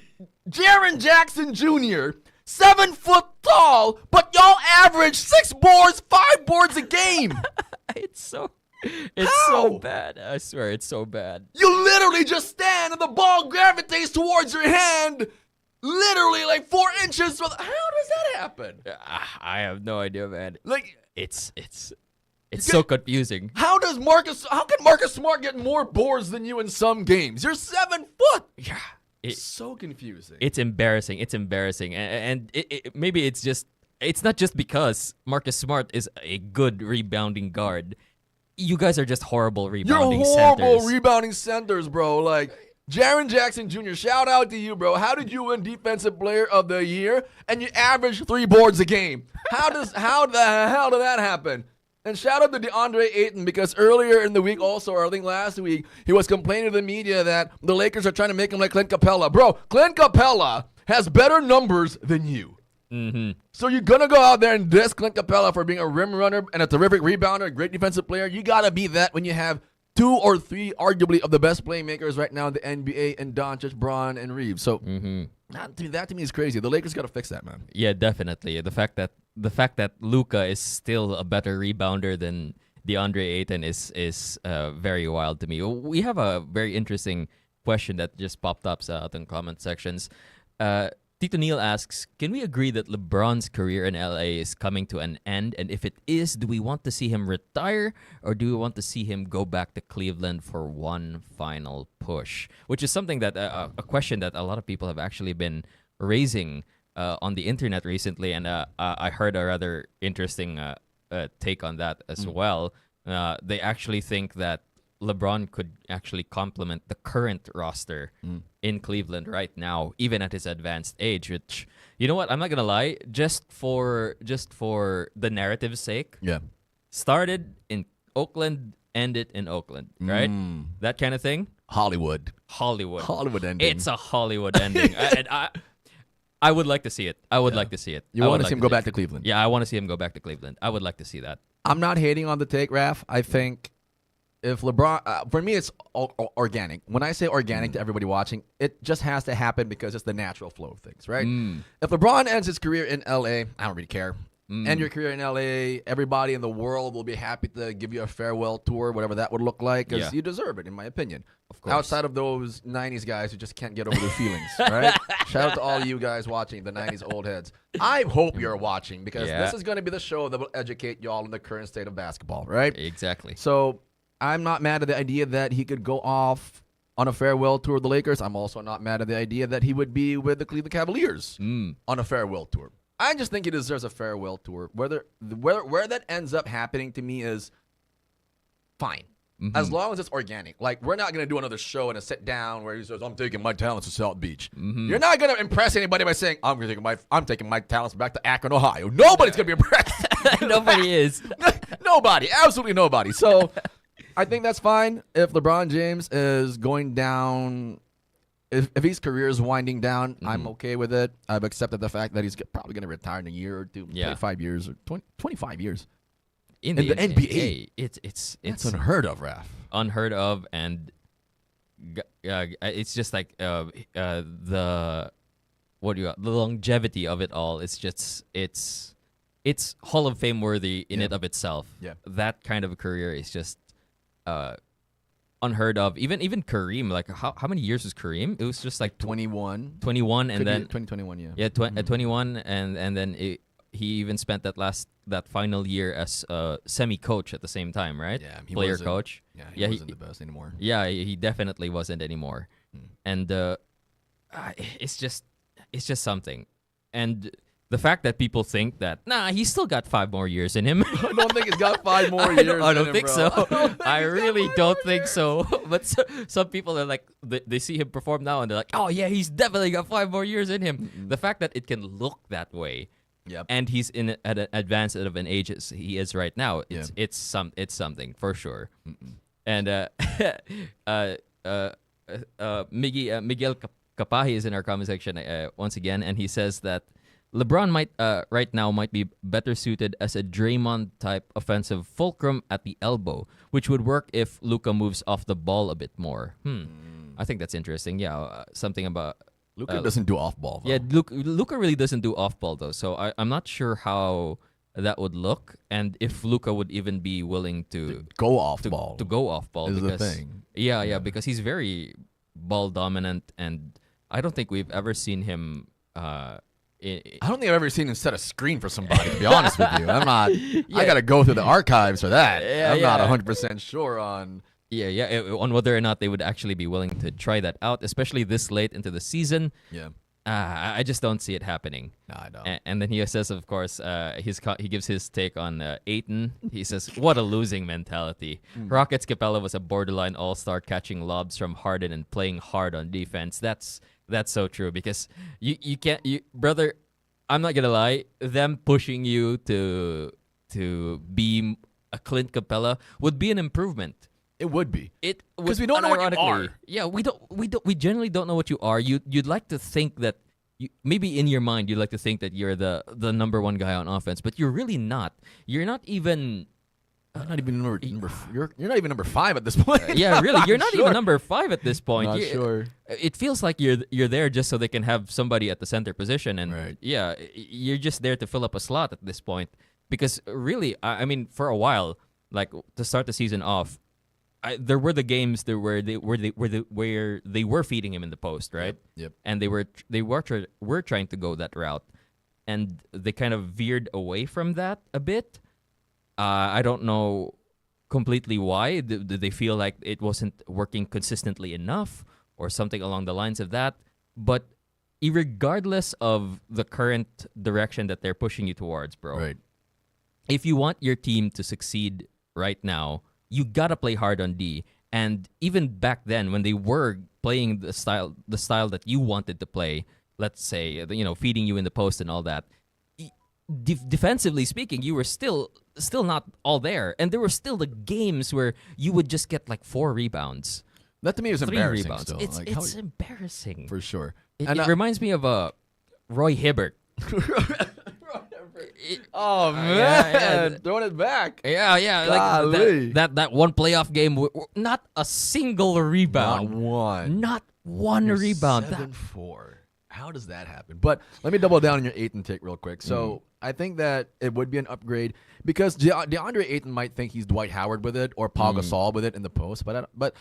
Speaker 1: Jaren Jackson Jr. 7 foot tall, but y'all average 6 boards, 5 boards a game?
Speaker 3: It's so
Speaker 1: How?
Speaker 3: bad. I swear, it's so bad.
Speaker 1: You literally just stand and the ball gravitates towards your hand, literally like 4 inches. How does that happen?
Speaker 3: I have no idea, man.
Speaker 1: Like,
Speaker 3: It's so confusing.
Speaker 1: how can Marcus Smart get more boards than you in some games? You're 7 foot.
Speaker 3: Yeah.
Speaker 1: It's so confusing.
Speaker 3: It's embarrassing. It's embarrassing. And maybe it's not just because Marcus Smart is a good rebounding guard. You guys are just horrible
Speaker 1: You're
Speaker 3: rebounding
Speaker 1: horrible
Speaker 3: centers.
Speaker 1: rebounding centers, bro. Like, Jaren Jackson Jr., shout out to you, bro. How did you win Defensive Player of the Year and you average 3 boards a game? How the hell did that happen? And shout out to DeAndre Ayton, because earlier in the week also, or I think last week, he was complaining to the media that the Lakers are trying to make him like Clint Capella. Bro, Clint Capella has better numbers than you.
Speaker 3: Mm-hmm.
Speaker 1: So you're going to go out there and diss Clint Capella for being a rim runner and a terrific rebounder, a great defensive player. You got to be that when you have 2 or 3 arguably of the best playmakers right now in the NBA, and Doncic, Braun, and Reeves. So that to me is crazy. The Lakers got to fix that, man.
Speaker 3: Yeah, definitely. The fact that Luka is still a better rebounder than DeAndre Ayton is very wild to me. We have a very interesting question that just popped up out in comment sections. Tito Neil asks, can we agree that LeBron's career in LA is coming to an end? And if it is, do we want to see him retire, or do we want to see him go back to Cleveland for one final push? Which is something that a question that a lot of people have actually been raising on the internet recently, and I heard a rather interesting take on that as well. They actually think that LeBron could actually complement the current roster in Cleveland right now, even at his advanced age. Which, you know what? I'm not gonna lie. Just for the narrative's sake,
Speaker 1: Yeah.
Speaker 3: started in Oakland, ended in Oakland, right? That kind of thing.
Speaker 1: Hollywood ending.
Speaker 3: It's a Hollywood ending, and I would like to see it. I would like to see it.
Speaker 1: You want to see him go back to Cleveland?
Speaker 3: Yeah, I want to see him go back to Cleveland. I would like to see that.
Speaker 1: I'm not hating on the take, Raph. I think if LeBron, for me, it's organic. When I say organic to everybody watching, it just has to happen because it's the natural flow of things, right? If LeBron ends his career in LA, I don't really care. End your career in LA, everybody in the world will be happy to give you a farewell tour, whatever that would look like, because you deserve it, in my opinion.
Speaker 3: Of course.
Speaker 1: Outside of those 90s guys who just can't get over their feelings, right? Shout out to all you guys watching, the 90s old heads. I hope you're watching, because this is going to be the show that will educate y'all in the current state of basketball, right?
Speaker 3: Exactly.
Speaker 1: So I'm not mad at the idea that he could go off on a farewell tour of the Lakers. I'm also not mad at the idea that he would be with the Cleveland Cavaliers on a farewell tour. I just think he deserves a farewell tour. Where that ends up happening to me is fine. As long as it's organic. Like, we're not going to do another show and a sit down where he says, I'm taking my talents to South Beach. You're not going to impress anybody by saying, I'm taking my talents back to Akron, Ohio. Nobody's going to be impressed.
Speaker 3: Nobody is.
Speaker 1: Nobody. Absolutely nobody. So I think that's fine. If LeBron James is going down, if his career is winding down, I'm okay with it. I've accepted the fact that he's probably going to retire in a year or two, 25 years or 25 years.
Speaker 3: In
Speaker 1: the NBA.
Speaker 3: It's
Speaker 1: That's unheard of, Raph.
Speaker 3: unheard of, and it's just like the longevity of it all. It's just it's Hall of Fame worthy in it of itself.
Speaker 1: Yeah.
Speaker 3: That kind of a career is just unheard of. Even Kareem, like how many years was Kareem? It was just like
Speaker 1: 21,
Speaker 3: 21, and then
Speaker 1: 2021, yeah.
Speaker 3: yeah, 21, and then he even spent that final year as semi-coach at the same time, right?
Speaker 1: Yeah, he
Speaker 3: player
Speaker 1: wasn't-
Speaker 3: coach.
Speaker 1: Yeah, he wasn't the best anymore.
Speaker 3: Yeah, he definitely wasn't anymore, and it's just something, and the fact that people think that he's still got 5 more years in him.
Speaker 1: I don't think he's got 5 more
Speaker 3: I
Speaker 1: years.
Speaker 3: don't
Speaker 1: in him,
Speaker 3: think
Speaker 1: bro.
Speaker 3: so. I really don't think so. But some people are like, they see him perform now and they're like, oh yeah, he's definitely got 5 more years in him. The fact that it can look that way
Speaker 1: Yep.
Speaker 3: and he's in at an advanced of an age as he is right now.
Speaker 1: Yeah.
Speaker 3: It's something for sure. And Miguel Capahi is in our comment section once again, and he says that LeBron might right now might be better suited as a Draymond type offensive fulcrum at the elbow, which would work if Luka moves off the ball a bit more. I think that's interesting. Yeah, something about
Speaker 1: Luka doesn't do off ball.
Speaker 3: yeah, Luka really doesn't do off ball though, so I'm not sure how that would look, and if Luka would even be willing to
Speaker 1: go off ball.
Speaker 3: to go off ball
Speaker 1: is
Speaker 3: because
Speaker 1: the thing.
Speaker 3: yeah, because he's very ball dominant, and I don't think we've ever seen him.
Speaker 1: I don't think I've ever seen him set a screen for somebody. To be honest with you, I'm not. I got to go through the archives for that. I'm not 100% sure on.
Speaker 3: On whether or not they would actually be willing to try that out, especially this late into the season.
Speaker 1: Yeah.
Speaker 3: I just don't see it happening.
Speaker 1: No, I don't.
Speaker 3: And then he says, of course, he gives his take on Ayton. He says, "What a losing mentality." Rockets Capella was a borderline all-star, catching lobs from Harden and playing hard on defense. That's so true, because you can't, brother. I'm not gonna lie. Them pushing you to be a Clint Capella would be an improvement.
Speaker 1: It would be.
Speaker 3: It
Speaker 1: because we don't know what you are.
Speaker 3: Yeah, we generally don't know what you are. You'd like to think that maybe in your mind you'd like to think that you're the number one guy on offense, but you're really not. You're not even.
Speaker 1: You're not even you're not even number 5 at this point.
Speaker 3: Yeah, really, you're not
Speaker 1: sure.
Speaker 3: even number 5 at this point.
Speaker 1: Not sure.
Speaker 3: It feels like you're there just so they can have somebody at the center position, and
Speaker 1: right.
Speaker 3: yeah, you're just there to fill up a slot at this point. Because really, I mean, for a while, like to start the season off. There were the games where they were feeding him in the post, right?
Speaker 1: Yep.
Speaker 3: And they were trying to go that route, and they kind of veered away from that a bit. I don't know completely why. Did they feel like it wasn't working consistently enough, or something along the lines of that? But regardless of the current direction that they're pushing you towards, bro,
Speaker 1: Right.
Speaker 3: if you want your team to succeed right now, you gotta play hard on D. And even back then, when they were playing the style that you wanted to play, let's say, feeding you in the post and all that, defensively speaking, you were still not all there. And there were still the games where you would just get like 4 rebounds.
Speaker 1: That to me is
Speaker 3: 3
Speaker 1: embarrassing.
Speaker 3: rebounds.
Speaker 1: Still.
Speaker 3: It's
Speaker 1: Like,
Speaker 3: embarrassing.
Speaker 1: for sure.
Speaker 3: It reminds me of Roy Hibbert.
Speaker 1: Oh man,
Speaker 3: yeah.
Speaker 1: throwing it back.
Speaker 3: Yeah,
Speaker 1: Golly.
Speaker 3: like that one playoff game, not a single rebound, not one rebound.
Speaker 1: 7-4. How does that happen? But let me double down on your Ayton take real quick. So I think that it would be an upgrade because DeAndre Ayton might think he's Dwight Howard with it or Paul Gasol with it in the post, but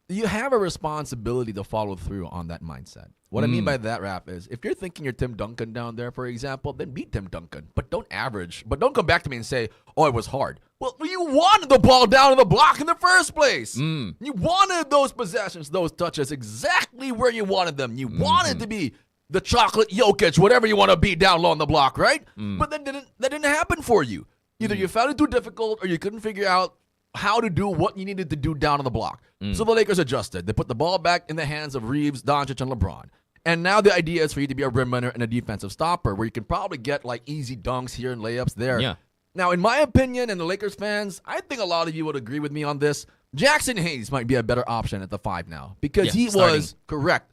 Speaker 1: you have a responsibility to follow through on that mindset. What I mean by that, Rap, is if you're thinking you're Tim Duncan down there, for example, then beat Tim Duncan. But don't average. But don't come back to me and say, oh, it was hard. Well, you wanted the ball down in the block in the first place. You wanted those possessions, those touches, exactly where you wanted them. You wanted to be the chocolate Jokic, whatever you want to be down low on the block, right? But that didn't happen for you. Either you found it too difficult or you couldn't figure out how to do what you needed to do down on the block. So the Lakers adjusted. They put the ball back in the hands of Reeves, Doncic, and LeBron. And now the idea is for you to be a rim runner and a defensive stopper where you can probably get like easy dunks here and layups there.
Speaker 3: Yeah.
Speaker 1: Now, in my opinion, and the Lakers fans, I think a lot of you would agree with me on this. Jackson Hayes might be a better option at the 5 now because he was correct.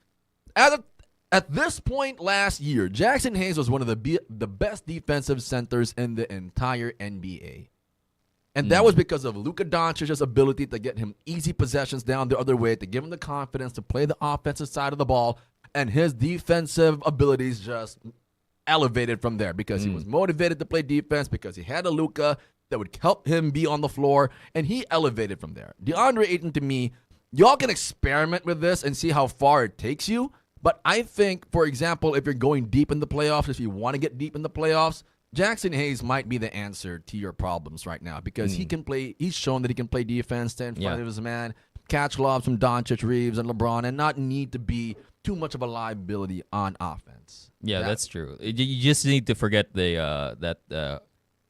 Speaker 1: At this point last year, Jackson Hayes was one of the best defensive centers in the entire NBA. And that was because of Luka Doncic's ability to get him easy possessions down the other way, to give him the confidence to play the offensive side of the ball, and his defensive abilities just elevated from there because he was motivated to play defense, because he had a Luka that would help him be on the floor, and he elevated from there. DeAndre Ayton, to me, y'all can experiment with this and see how far it takes you, but I think, for example, if you're going deep in the playoffs, if you want to get deep in the playoffs, Jackson Hayes might be the answer to your problems right now because he can play. He's shown that he can play defense, stand in front of his man, catch lobs from Doncic, Reeves, and LeBron, and not need to be too much of a liability on offense.
Speaker 3: Yeah, that's true. You just need to forget that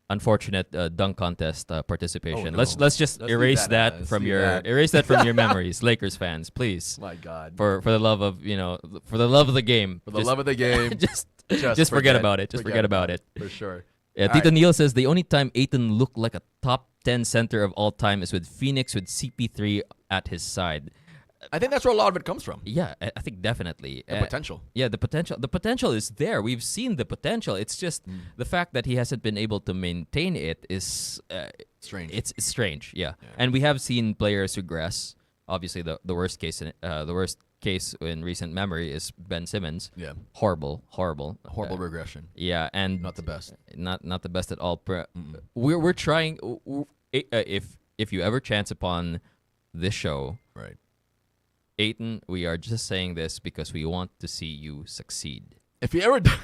Speaker 3: unfortunate dunk contest participation.
Speaker 1: Oh, no.
Speaker 3: Let's just erase that from your memories, Lakers fans, please.
Speaker 1: My God,
Speaker 3: for the love of the game,
Speaker 1: love of the game,
Speaker 3: just Just forget about it. Just forget about it.
Speaker 1: For sure.
Speaker 3: Yeah,
Speaker 1: All
Speaker 3: Tito
Speaker 1: right.
Speaker 3: Neil says the only time Aiton looked like a top 10 center of all time is with Phoenix with CP3 at his side.
Speaker 1: I think that's where a lot of it comes from.
Speaker 3: Yeah, I think definitely.
Speaker 1: The potential.
Speaker 3: Yeah, the potential. The potential is there. We've seen the potential. It's just the fact that he hasn't been able to maintain it is
Speaker 1: Strange.
Speaker 3: It's strange. Yeah. And we have seen players regress. Obviously, the worst case in recent memory is Ben Simmons.
Speaker 1: Yeah.
Speaker 3: Horrible.
Speaker 1: Horrible regression.
Speaker 3: Yeah, and
Speaker 1: Not the best.
Speaker 3: Not the best at all. We're trying. If you ever chance upon this show,
Speaker 1: Right.
Speaker 3: Aiton, we are just saying this because we want to see you succeed.
Speaker 1: If you ever does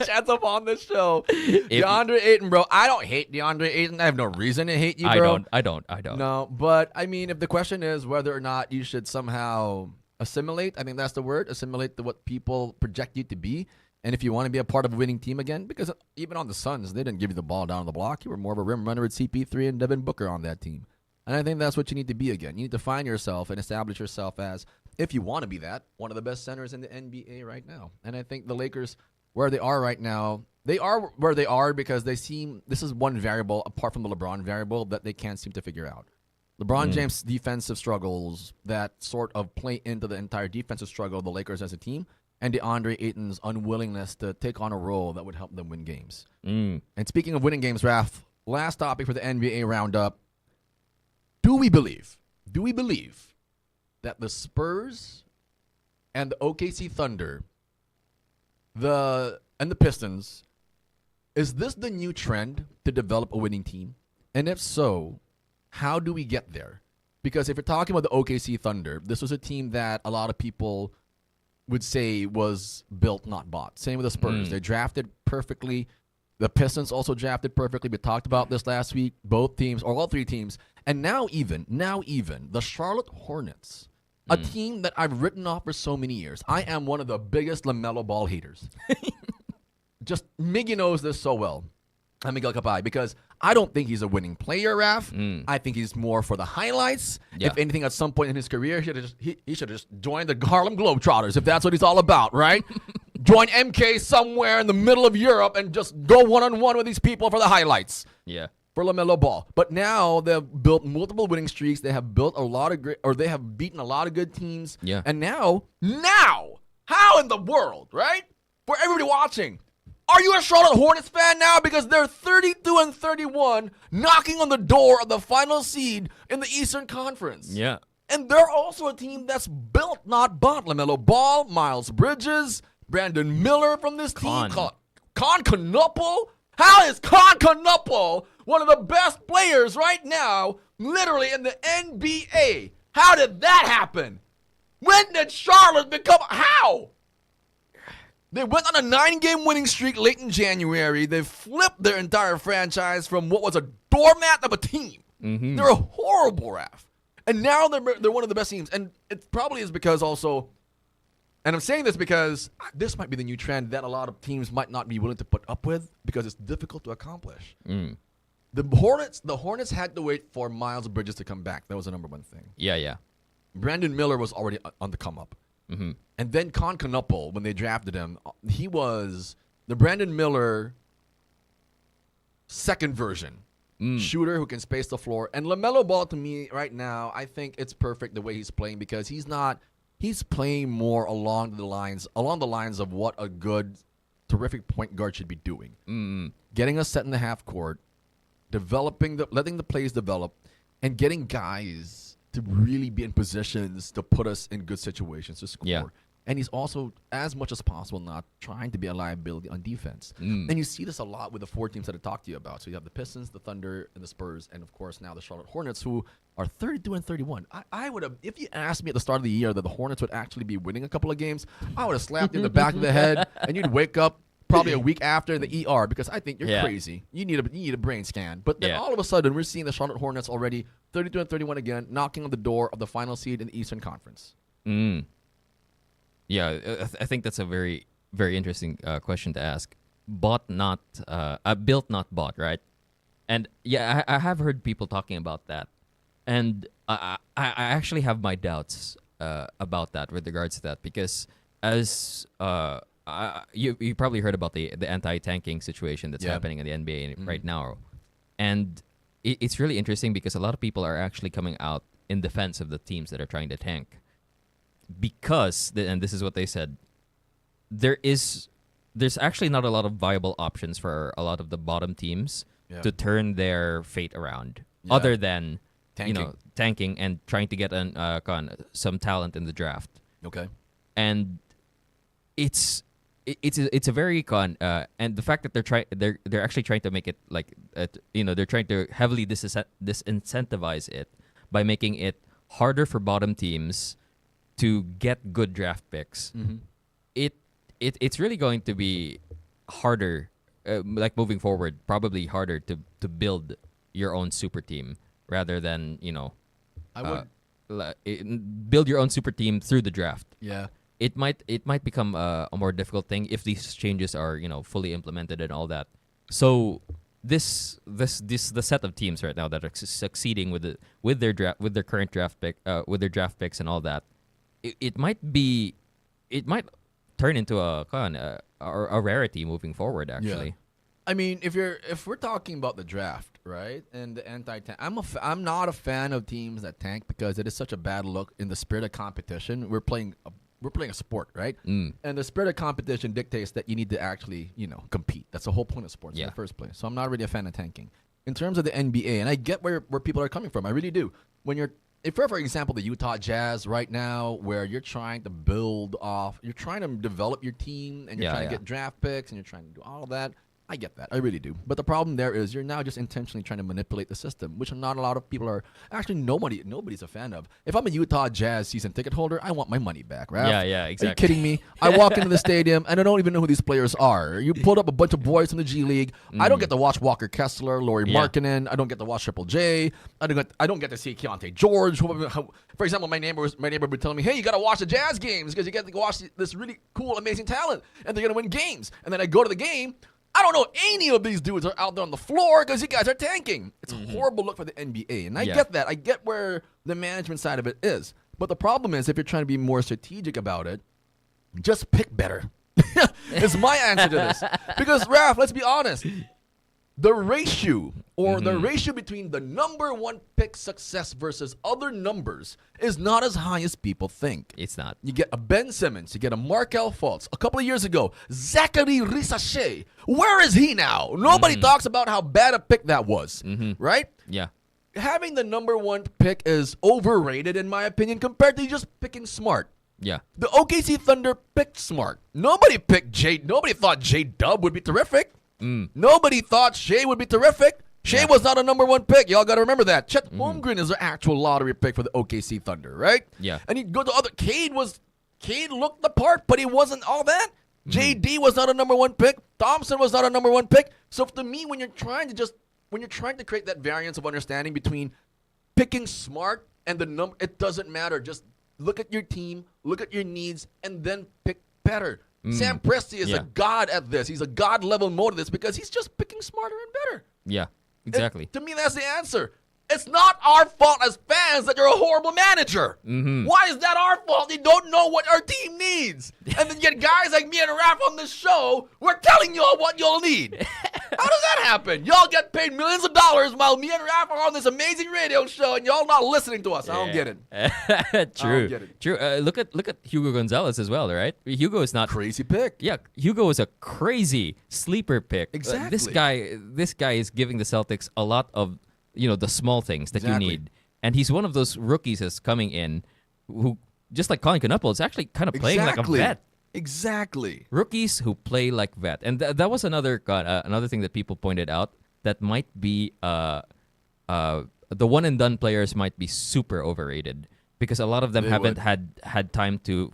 Speaker 1: chance up on this show, DeAndre Ayton, bro. I don't hate DeAndre Ayton. I have no reason to hate you, bro.
Speaker 3: I don't.
Speaker 1: No, but I mean, if the question is whether or not you should somehow assimilate, I think that's the word, assimilate to what people project you to be. And if you want to be a part of a winning team again, because even on the Suns, they didn't give you the ball down the block. You were more of a rim runner with CP3 and Devin Booker on that team. And I think that's what you need to be again. You need to find yourself and establish yourself as, if you want to be that, one of the best centers in the NBA right now. And I think the Lakers, where they are right now, they are where they are because this is one variable apart from the LeBron variable that they can't seem to figure out. LeBron James' defensive struggles that sort of play into the entire defensive struggle of the Lakers as a team, and DeAndre Ayton's unwillingness to take on a role that would help them win games. And speaking of winning games, Raph, last topic for the NBA Roundup. Do we believe that the Spurs and the OKC Thunder, and the Pistons, is this the new trend to develop a winning team? And if so, how do we get there? Because if you're talking about the OKC Thunder, this was a team that a lot of people would say was built, not bought. Same with the Spurs. They drafted perfectly. The Pistons also drafted perfectly. We talked about this last week. Both teams, or all three teams. And now even, the Charlotte Hornets, a team that I've written off for so many years. I am one of the biggest LaMelo Ball haters. Just, Miggy knows this so well. I'm Miguel Capay, because I don't think he's a winning player, Raph. I think he's more for the highlights.
Speaker 3: Yeah.
Speaker 1: If anything, at some point in his career, he should have just joined the Harlem Globetrotters, if that's what he's all about, right? Join MK somewhere in the middle of Europe and just go one-on-one with these people for the highlights.
Speaker 3: Yeah.
Speaker 1: For LaMelo Ball. But now they've built multiple winning streaks. They have built a lot of great, or they have beaten a lot of good teams.
Speaker 3: Yeah.
Speaker 1: And now, how in the world, right? For everybody watching, are you a Charlotte Hornets fan now? Because they're 32-31, knocking on the door of the final seed in the Eastern Conference.
Speaker 3: Yeah.
Speaker 1: And they're also a team that's built, not bought. LaMelo Ball, Miles Bridges, Brandon Miller from this team. Con Knuppel? How is Con Knuppel one of the best players right now, literally in the NBA? How did that happen? When did Charlotte become... How? They went on a 9-game winning streak late in January. They flipped their entire franchise from what was a doormat of a team. They're a horrible, Raph. And now they're one of the best teams. And it probably is because also... And I'm saying this because this might be the new trend that a lot of teams might not be willing to put up with because it's difficult to accomplish. The Hornets had to wait for Miles Bridges to come back. That was the number one thing.
Speaker 3: Yeah.
Speaker 1: Brandon Miller was already on the come up. And then Con Knuppel, when they drafted him, he was the Brandon Miller second version. Shooter who can space the floor. And LaMelo Ball, to me, right now, I think it's perfect the way he's playing because he's playing more along the lines of what a good, terrific point guard should be doing. Getting us set in the half court, letting the plays develop, and getting guys to really be in positions to put us in good situations to score.
Speaker 3: Yeah.
Speaker 1: And he's also, as much as possible, not trying to be a liability on defense. And you see this a lot with the four teams that I talked to you about. So you have the Pistons, the Thunder, and the Spurs, and of course now the Charlotte Hornets, who are 32-31. I would have, if you asked me at the start of the year that the Hornets would actually be winning a couple of games, I would have slapped you in the back of the head, and you'd wake up probably a week after in the ER because I think you're crazy. You need a brain scan. But then all of a sudden, we're seeing the Charlotte Hornets already 32-31 again, knocking on the door of the final seed in the Eastern Conference.
Speaker 3: Yeah, I think that's a very, very interesting question to ask. Built, not bought, right? And yeah, I have heard people talking about that. And I actually have my doubts about that with regards to that because as you probably heard about the anti-tanking situation that's
Speaker 1: Yeah.
Speaker 3: happening in the NBA right now, and it's really interesting because a lot of people are actually coming out in defense of the teams that are trying to tank, because and this is what they said, there's actually not a lot of viable options for a lot of the bottom teams
Speaker 1: Yeah.
Speaker 3: to turn their fate around,
Speaker 1: Yeah.
Speaker 3: other than
Speaker 1: Tanking.
Speaker 3: tanking and trying to get some talent in the draft.
Speaker 1: Okay.
Speaker 3: And it's a very and the fact that they're actually trying to make it like they're trying to heavily disincentivize it by making it harder for bottom teams to get good draft picks.
Speaker 1: Mm-hmm.
Speaker 3: It's really going to be harder, like moving forward, probably harder to build your own super team rather than
Speaker 1: I would.
Speaker 3: build your own super team through the draft.
Speaker 1: Yeah.
Speaker 3: It might become a more difficult thing if these changes are fully implemented and all that. So the set of teams right now that are succeeding with their current draft pick with their draft picks and all that, it might turn into a rarity moving forward, actually.
Speaker 1: I mean, if we're talking about the draft, right, and the anti-tank, I'm not a fan of teams that tank because it is such a bad look in the spirit of competition. We're playing a sport, right? And the spirit of competition dictates that you need to actually, compete. That's the whole point of sports in the first place. So I'm not really a fan of tanking. In terms of the NBA, and I get where people are coming from, I really do. If you're, for example, the Utah Jazz right now, where you're trying to you're trying to develop your team, and you're trying to get draft picks, and you're trying to do all of that, I get that. I really do. But the problem there is you're now just intentionally trying to manipulate the system, which not a lot of people are. Actually, nobody's a fan of. If I'm a Utah Jazz season ticket holder, I want my money back, right?
Speaker 3: Yeah, exactly.
Speaker 1: Are you kidding me? I walk into the stadium, and I don't even know who these players are. You pulled up a bunch of boys from the G League. I don't get to watch Walker Kessler, Lauri Markkanen. I don't get to watch Triple J. I don't get to see Keontae George. For example, my neighbor would be telling me, hey, you got to watch the Jazz games because you get to watch this really cool, amazing talent, and they're going to win games. And then I go to the game. I don't know any of these dudes are out there on the floor because you guys are tanking. It's a horrible look for the NBA. And I get that. I get where the management side of it is. But the problem is if you're trying to be more strategic about it, just pick better. Is my answer to this. Because, Raph, let's be honest. The ratio between the number one pick success versus other numbers is not as high as people think.
Speaker 3: It's not.
Speaker 1: You get a Ben Simmons, you get a Markel Fultz. A couple of years ago, Zachary Risache. Where is he now? Nobody talks about how bad a pick that was, right?
Speaker 3: Yeah.
Speaker 1: Having the number one pick is overrated, in my opinion, compared to just picking smart.
Speaker 3: Yeah.
Speaker 1: The OKC Thunder picked smart. Nobody thought J-Dub would be terrific. Nobody thought Shea would be terrific. Shea was not a number one pick. Y'all got to remember that. Chet Holmgren is an actual lottery pick for the OKC Thunder, right?
Speaker 3: Yeah.
Speaker 1: And you go to other. Cade looked the part, but he wasn't all that. JD was not a number one pick. Thompson was not a number one pick. So to me, when you're trying to create that variance of understanding between picking smart and the number, it doesn't matter. Just look at your team, look at your needs, and then pick better. Sam Presti is a god at this. He's a god level mode at this because he's just picking smarter and better.
Speaker 3: Yeah, exactly.
Speaker 1: To me, that's the answer. It's not our fault as fans that you're a horrible manager. Why is that our fault? You don't know what our team needs. And then you get guys like me and Raph on this show, we're telling y'all what y'all need. How does that happen? Y'all get paid millions of dollars while me and Raph are on this amazing radio show and y'all not listening to us. I don't get it.
Speaker 3: True.
Speaker 1: I don't get it.
Speaker 3: True. Look at Hugo Gonzalez as well, right? Hugo is not
Speaker 1: Crazy pick.
Speaker 3: Yeah, Hugo is a crazy sleeper pick.
Speaker 1: Exactly.
Speaker 3: This guy is giving the Celtics a lot of the small things that
Speaker 1: Exactly.
Speaker 3: you need, and he's one of those rookies that's coming in, who just like Colin Knuppel is actually kind of playing like a vet.
Speaker 1: Exactly.
Speaker 3: Rookies who play like vet, and that was another thing that people pointed out that might be the one and done players might be super overrated because a lot of them
Speaker 1: They
Speaker 3: haven't
Speaker 1: would.
Speaker 3: had time to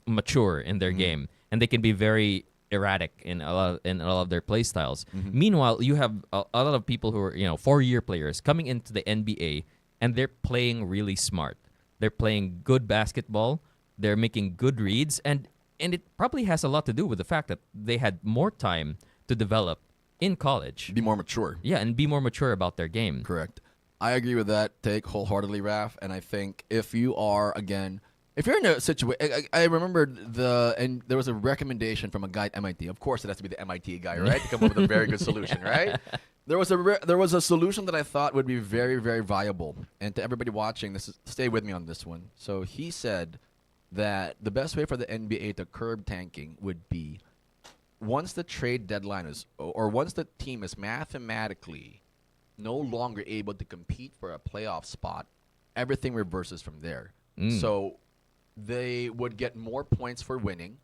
Speaker 3: mature in their game, and they can be very erratic in a lot of their play styles. Meanwhile, you have a lot of people who are 4-year players coming into the NBA, and they're playing really smart. They're playing good basketball. They're making good reads, and it probably has a lot to do with the fact that they had more time to develop in college.
Speaker 1: Be more mature.
Speaker 3: Yeah, and be more mature about their game.
Speaker 1: Correct. I agree with that take wholeheartedly, Raph. And I think if you are, again, If you're in a situation, I remember and there was a recommendation from a guy at MIT. Of course, it has to be the MIT guy, right, to come up with a very good solution, right? There was a solution that I thought would be very, very viable. And to everybody watching, stay with me on this one. So he said that the best way for the NBA to curb tanking would be once the trade deadline is, or once the team is mathematically no longer able to compete for a playoff spot, everything reverses from there. So they would get more points for winning,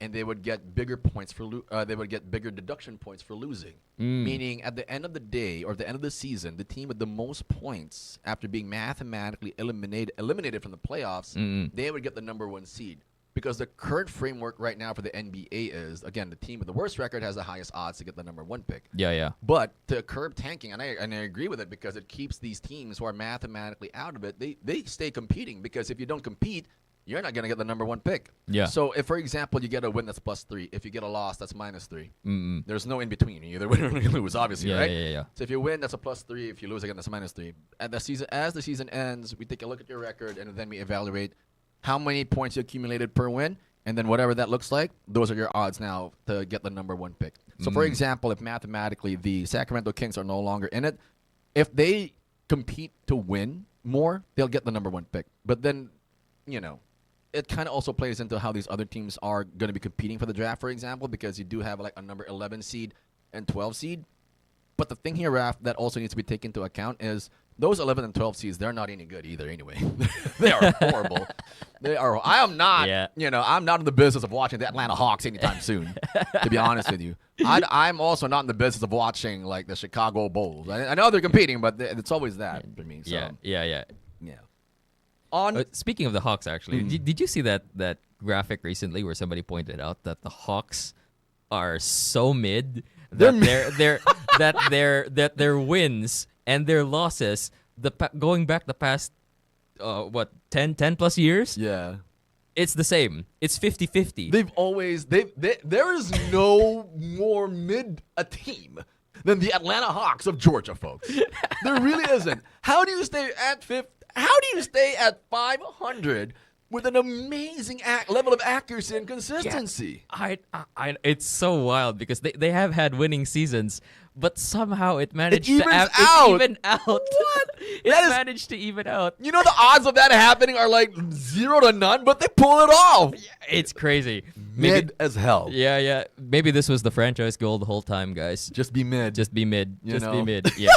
Speaker 1: and they would get bigger points for they would get bigger deduction points for losing. Meaning, at the end of the day or the end of the season, the team with the most points after being mathematically eliminated from the playoffs, they would get the number 1 seed. Because the current framework right now for the NBA is, again, the team with the worst record has the highest odds to get the number 1 pick.
Speaker 3: Yeah.
Speaker 1: But to curb tanking, and I agree with it because it keeps these teams who are mathematically out of it, they stay competing. Because if you don't compete, you're not going to get the number 1 pick.
Speaker 3: Yeah.
Speaker 1: So if, for example, you get a win that's +3, if you get a loss, that's -3. There's no in between. You either win or you lose, obviously, right?
Speaker 3: Yeah.
Speaker 1: So if you win, that's a +3. If you lose again, that's a -3. And as the season ends, we take a look at your record, and then we evaluate how many points you accumulated per win, and then whatever that looks like, those are your odds now to get the number 1 pick. So, for example, if mathematically the Sacramento Kings are no longer in it, if they compete to win more, they'll get the number 1 pick. But then, it kind of also plays into how these other teams are going to be competing for the draft, for example, because you do have like a number 11 seed and 12 seed. But the thing here, Raph, that also needs to be taken into account is those 11 and 12 seeds, they're not any good either anyway. They are horrible. I am not, I'm not in the business of watching the Atlanta Hawks anytime soon, to be honest with you. I'm also not in the business of watching like the Chicago Bulls. I know they're competing, but it's always that for me. So.
Speaker 3: Yeah.
Speaker 1: On
Speaker 3: speaking of the Hawks, actually, did you see that graphic recently where somebody pointed out that the Hawks are so mid that their wins and their losses, going back the past 10 plus years, it's the same. It's 50-50.
Speaker 1: There is no more mid a team than the Atlanta Hawks of Georgia, folks. There really isn't. How do you stay at 500 with an amazing level of accuracy and consistency?
Speaker 3: It's so wild because they have had winning seasons, but somehow it managed to even out. What? Managed to even out.
Speaker 1: You know the odds of that happening are like 0 to none, but they pull it off.
Speaker 3: It's crazy.
Speaker 1: Mid as hell.
Speaker 3: Yeah. Maybe this was the franchise goal the whole time, guys.
Speaker 1: Just be mid.
Speaker 3: Be mid. Yeah.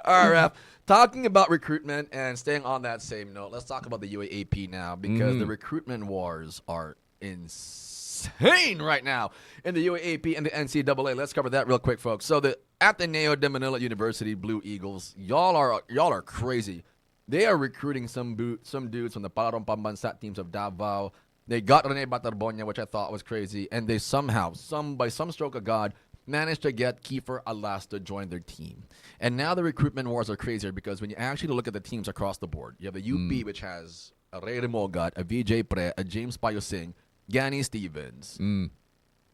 Speaker 1: All right, Raph. Talking about recruitment and staying on that same note, let's talk about the UAAP now because the recruitment wars are insane right now in the UAAP and the NCAA. Let's cover that real quick, folks. So the Ateneo de Manila University Blue Eagles, y'all are crazy. They are recruiting some dudes from the Palarong Pambansa teams of Davao. They got Rene Batarbonia, which I thought was crazy, and they somehow, by some stroke of God, managed to get Kiefer Alas to join their team. And now the recruitment wars are crazier because when you actually look at the teams across the board, you have the UP, which has a Ray Remogat, a VJ Pre, a James Payosing, Gani Stevens.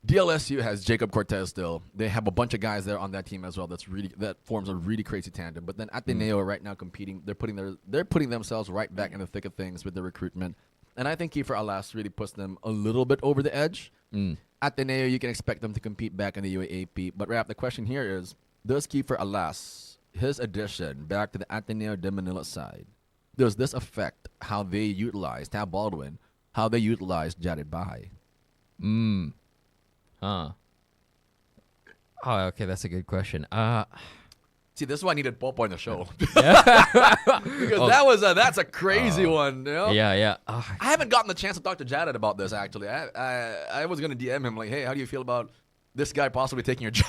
Speaker 1: DLSU has Jacob Cortez still. They have a bunch of guys there on that team as well. That forms a really crazy tandem. But then Ateneo right now competing, they're putting themselves right back in the thick of things with the recruitment. And I think Kiefer Alas really puts them a little bit over the edge. Ateneo, you can expect them to compete back in the UAAP. But Rap, the question here is, does Kiefer Alas, his addition back to the Ateneo de Manila side, does this affect how they utilize Tab Baldwin, how they utilize Jared Bahay?
Speaker 3: Oh, okay, that's a good question.
Speaker 1: See, this is why I needed Popo on the show. Because that's a crazy one. You know?
Speaker 3: Yeah.
Speaker 1: I haven't gotten the chance to talk to Jared about this, actually. I was going to DM him like, hey, how do you feel about this guy possibly taking your job?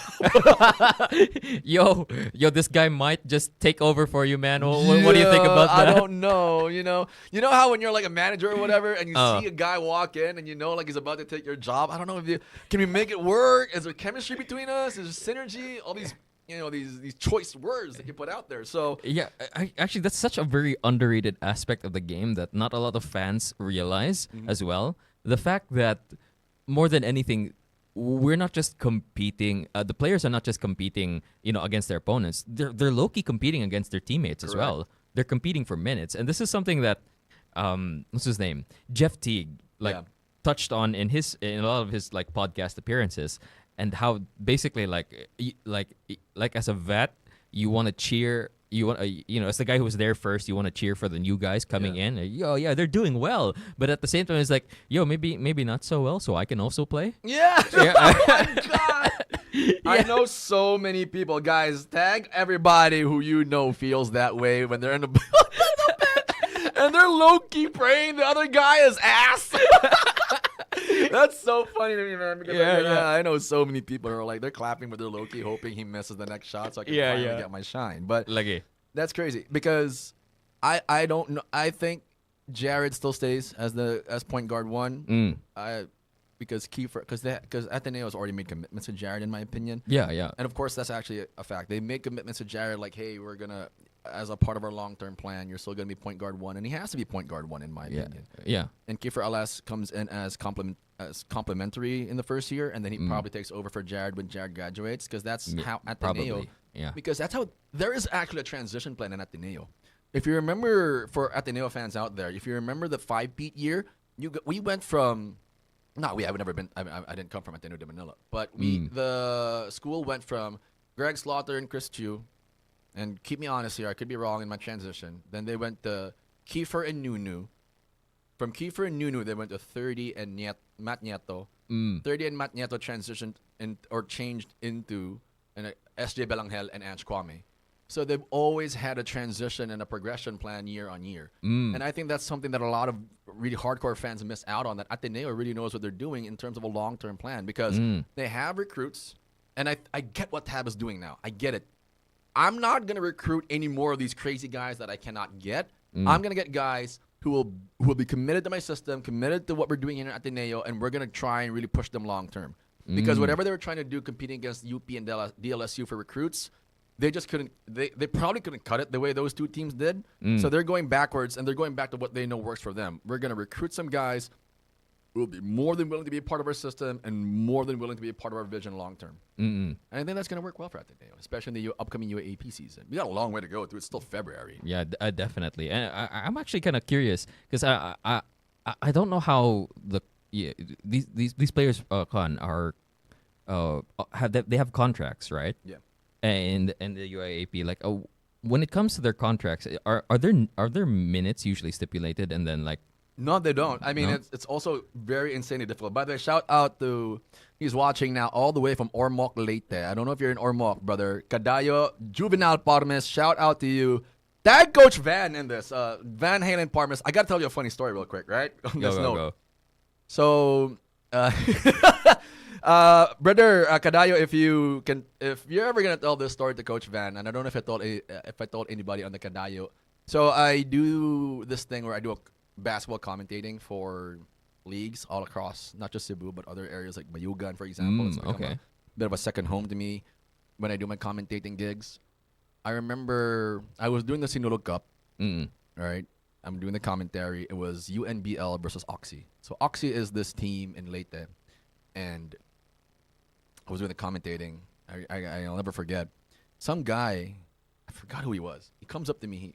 Speaker 3: yo, this guy might just take over for you, man. What do you think about that?
Speaker 1: I don't know. You know how when you're like a manager or whatever, and you see a guy walk in, and you know like he's about to take your job. I don't know can we make it work? Is there chemistry between us? Is there synergy? All these these choice words that you put out there. So
Speaker 3: yeah, actually that's such a very underrated aspect of the game that not a lot of fans realize as well. The fact that more than anything, we're not just competing. The players are not just competing, against their opponents. They're low-key competing against their teammates as well. They're competing for minutes, and this is something that what's his name? Jeff Teague, like
Speaker 1: Yeah.
Speaker 3: touched on in a lot of his like podcast appearances, and how basically like as a vet, you want to cheer. You want as the guy who was there first, you want to cheer for the new guys coming in. Yo, yeah, they're doing well, but at the same time, it's like, yo, maybe not so well, so I can also play.
Speaker 1: Yeah.
Speaker 3: Yeah.
Speaker 1: Oh my god. I know so many people. Guys, tag everybody who you know feels that way when they're in the and they're low-key praying the other guy is ass. That's so funny to me, man. Because I know so many people who are like, they're clapping, but they're low-key hoping he misses the next shot so I can finally get my shine. But
Speaker 3: Like,
Speaker 1: that's crazy because I don't know. I think Jared still stays as point guard one. Because Kiefer, because Ateneo's already made commitments to Jared, in my opinion.
Speaker 3: yeah.
Speaker 1: And of course, that's actually a fact. They made commitments to Jared, like, hey, we're gonna, as a part of our long-term plan, you're still gonna be point guard one, and he has to be point guard one, in my opinion.
Speaker 3: Yeah.
Speaker 1: And Kiefer Alas comes in as complimentary in the first year, and then he probably takes over for Jared when Jared graduates, because that's how Ateneo.
Speaker 3: Probably. Yeah.
Speaker 1: Because that's how there is actually a transition plan in Ateneo. If you remember, for Ateneo fans out there, if you remember the 5-peat year, we went from. No, I've never been. I didn't come from Ateneo de Manila, but the school went from Greg Slaughter and Chris Chu, and keep me honest here, I could be wrong in my transition. Then they went to Kiefer and Nunu. From Kiefer and Nunu, they went to 30 and Matt Nieto. 30 and Matt Nieto transitioned changed into SJ Belangel and Ange Kwame. So they've always had a transition and a progression plan year on year. And I think that's something that a lot of really hardcore fans miss out on, that Ateneo really knows what they're doing in terms of a long-term plan, because they have recruits. And I get what Tab is doing now. I get it. I'm not going to recruit any more of these crazy guys that I cannot get. I'm going to get guys who will be committed to my system, committed to what we're doing here at Ateneo, and we're going to try and really push them long-term. Because whatever they were trying to do competing against UP and DLSU for recruits, they just couldn't. They probably couldn't cut it the way those two teams did. So they're going backwards, and they're going back to what they know works for them. We're going to recruit some guys who will be more than willing to be a part of our system and more than willing to be a part of our vision long term. And I think that's going to work well for Ateneo, especially in the upcoming UAAP season. We got a long way to go, dude. It's still February.
Speaker 3: Yeah, definitely. And I'm actually kind of curious because I don't know how these players are they have contracts, right?
Speaker 1: Yeah.
Speaker 3: And the UAAP, like, when it comes to their contracts, are there minutes usually stipulated, and then like?
Speaker 1: No, they don't. I mean, it's also very insanely difficult. By the way, shout out to, he's watching now all the way from Ormoc, Leyte. I don't know if you're in Ormoc, brother. Cadayo, Juvenal Parmes, shout out to you. Tag Coach Van in this. Van Halen Parmes. I got to tell you a funny story real quick, right? On this note.
Speaker 3: Go.
Speaker 1: So, brother Cadayo, if you're ever gonna tell this story to Coach Van, and I don't know if I told anybody on the Cadayo. So I do this thing where I do a basketball commentating for leagues all across, not just Cebu, but other areas like Bayugan, for example. It's become a bit of a second home to me when I do my commentating gigs. I remember I was doing the Sinulog Cup, right? I'm doing the commentary. It was UNBL versus Oxy. So Oxy is this team in Leyte, and I was doing the commentating. I'll never forget. Some guy, I forgot who he was. He comes up to me.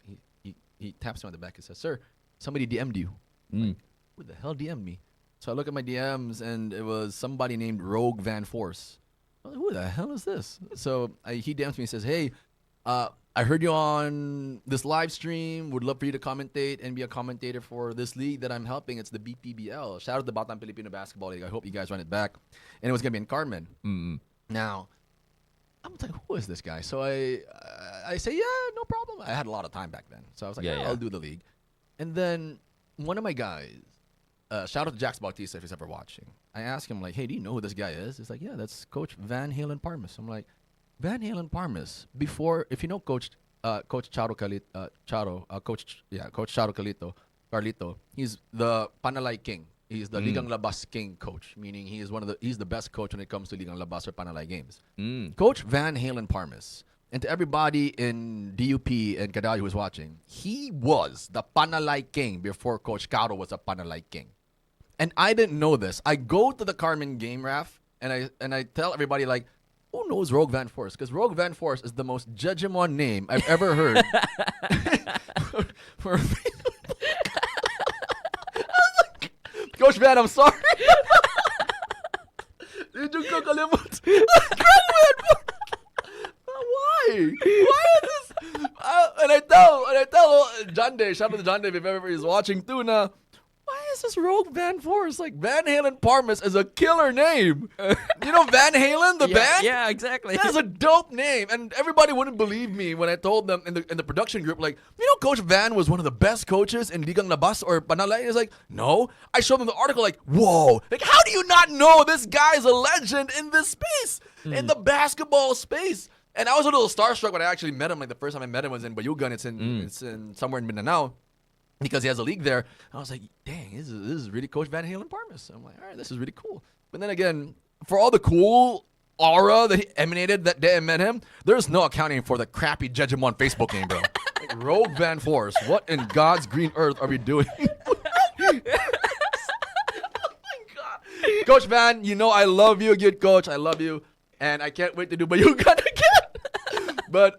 Speaker 1: He taps me on the back and says, "Sir, somebody DM'd you." Like, who the hell DM'd me? So I look at my DMs, and it was somebody named Rogue Van Force. I was like, who the hell is this? So he DMs me and says, "Hey, I heard you on this live stream. Would love for you to commentate and be a commentator for this league that I'm helping. It's the BPBL. Shout out to the Batang Filipino Basketball League. I hope you guys run it back." And it was going to be in Carmen. Now, I'm like, who is this guy? So I say, yeah, no problem. I had a lot of time back then. So I was like, I'll do the league. And then one of my guys, shout out to Jax Bautista if he's ever watching. I asked him, like, hey, do you know who this guy is? He's like, yeah, that's Coach Van Halen Parmes. I'm like, Van Halen Parmes, before, if you know Coach Charo Carlito, he's the Panalay King. He's the Ligang Labas King coach, meaning he's the best coach when it comes to Ligang Labas or Panalay games. Coach Van Halen Parmes, and to everybody in DUP and Cadayo who's watching, he was the Panalay King before Coach Caro was a Panalay King. And I didn't know this. I go to the Carmen game, Raf, and I tell everybody, like, who knows Rogue Van Force? Because Rogue Van Force is the most Judgemon name I've ever heard. Coach Van, I'm sorry. Did you kakalimut? Why? Why is this? And I tell John Day, shout out to John Day if ever he's watching too now. Why is this Rogue Van Force? Like Van Halen Parmas is a killer name. You know Van Halen, the band?
Speaker 3: Yeah, exactly.
Speaker 1: That's a dope name. And everybody wouldn't believe me when I told them in the production group, like, you know, Coach Van was one of the best coaches in Ligang Labas or Panalay. He's like, no. I showed them the article, like, whoa. Like, how do you not know this guy's a legend in this space, in the basketball space? And I was a little starstruck when I actually met him. Like, the first time I met him was in Bayugan. It's in somewhere in Mindanao. Because he has a league there. I was like, dang, this is really Coach Van Halen Parmas. I'm like, all right, this is really cool. But then again, for all the cool aura that he emanated that day I met him, there's no accounting for the crappy Jejimon Facebook name, bro. Like, Rogue Van Force. What in God's green earth are we doing? Oh my God. Coach Van, you know I love you, good coach. I love you. And I can't wait to do Bayugan again. But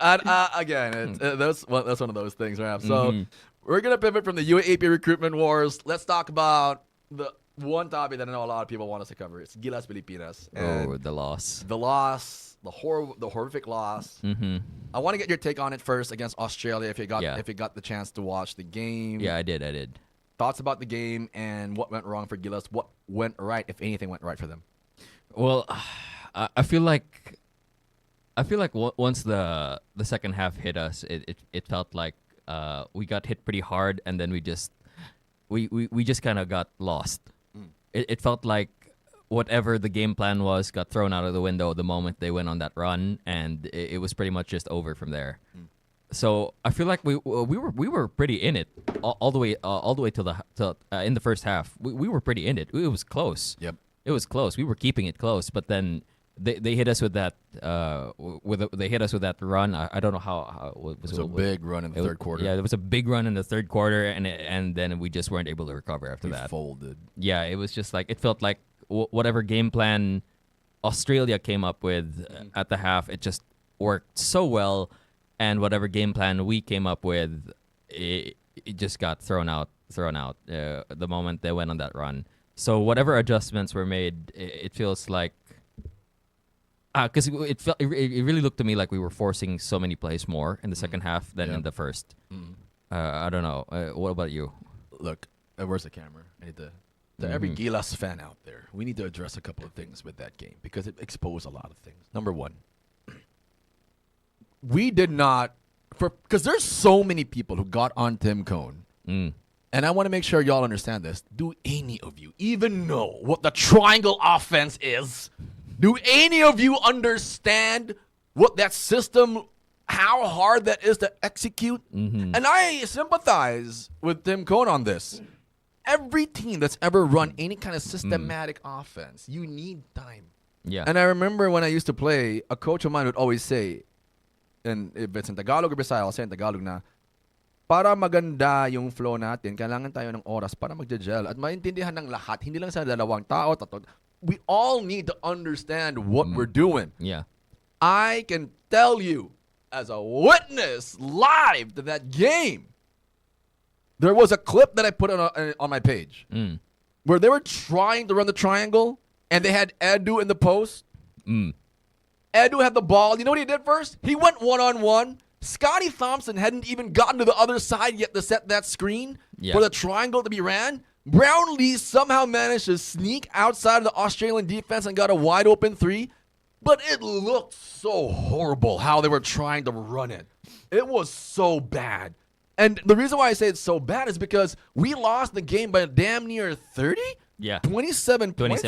Speaker 1: again, that's one of those things, right? So we're going to pivot from the UAAP recruitment wars. Let's talk about the one topic that I know a lot of people want us to cover. It's Gilas Pilipinas.
Speaker 3: Oh, the loss.
Speaker 1: The loss, the horrific loss. I want to get your take on it first against Australia if you got the chance to watch the game.
Speaker 3: Yeah, I did.
Speaker 1: Thoughts about the game and what went wrong for Gilas? What went right, if anything went right for them?
Speaker 3: Well, I feel like once the second half hit us, it felt like we got hit pretty hard, and then we just kind of got lost. It felt like whatever the game plan was got thrown out of the window the moment they went on that run, and it was pretty much just over from there. So I feel like we were pretty in it all the way till in the first half. We were pretty in it. It was close.
Speaker 1: Yep.
Speaker 3: It was close. We were keeping it close, but then they hit us with that run. I don't know how it was
Speaker 1: a big run in the third quarter.
Speaker 3: Yeah, there was a big run in the third quarter, and then we just weren't able to recover after that.
Speaker 1: Folded.
Speaker 3: Yeah, it was just like it felt like whatever game plan Australia came up with at the half, it just worked so well, and whatever game plan we came up with, it just got thrown out the moment they went on that run. So whatever adjustments were made, it feels like. Because it really looked to me like we were forcing so many plays more in the second half than in the first. I don't know. What about you?
Speaker 1: Look, where's the camera? I need to every Gilas fan out there, we need to address a couple of things with that game because it exposed a lot of things. Number one, we did not, because there's so many people who got on Tim Cone, and I want to make sure y'all understand this. Do any of you even know what the triangle offense is? Do any of you understand what that system, how hard that is to execute? And I sympathize with Tim Cone on this. Every team that's ever run any kind of systematic offense, you need time.
Speaker 3: Yeah.
Speaker 1: And I remember when I used to play, a coach of mine would always say, and if it's in Tagalog or Bisaya, I'll say in Tagalog na, para maganda yung flow natin, kailangan tayo ng oras para magja-gel at maintindihan ng lahat, hindi lang sa dalawang tao, tatlo. We all need to understand what we're doing.
Speaker 3: Yeah.
Speaker 1: I can tell you, as a witness live to that game, there was a clip that I put on my page where they were trying to run the triangle and they had Edu in the post. Edu had the ball. You know what he did first? He went one-on-one. Scotty Thompson hadn't even gotten to the other side yet to set that screen for the triangle to be ran. Brownlee somehow managed to sneak outside of the Australian defense and got a wide open three, but it looked so horrible how they were trying to run it. It was so bad. And the reason why I say it's so bad is because we lost the game by damn near 30?
Speaker 3: Yeah.
Speaker 1: 27
Speaker 3: points.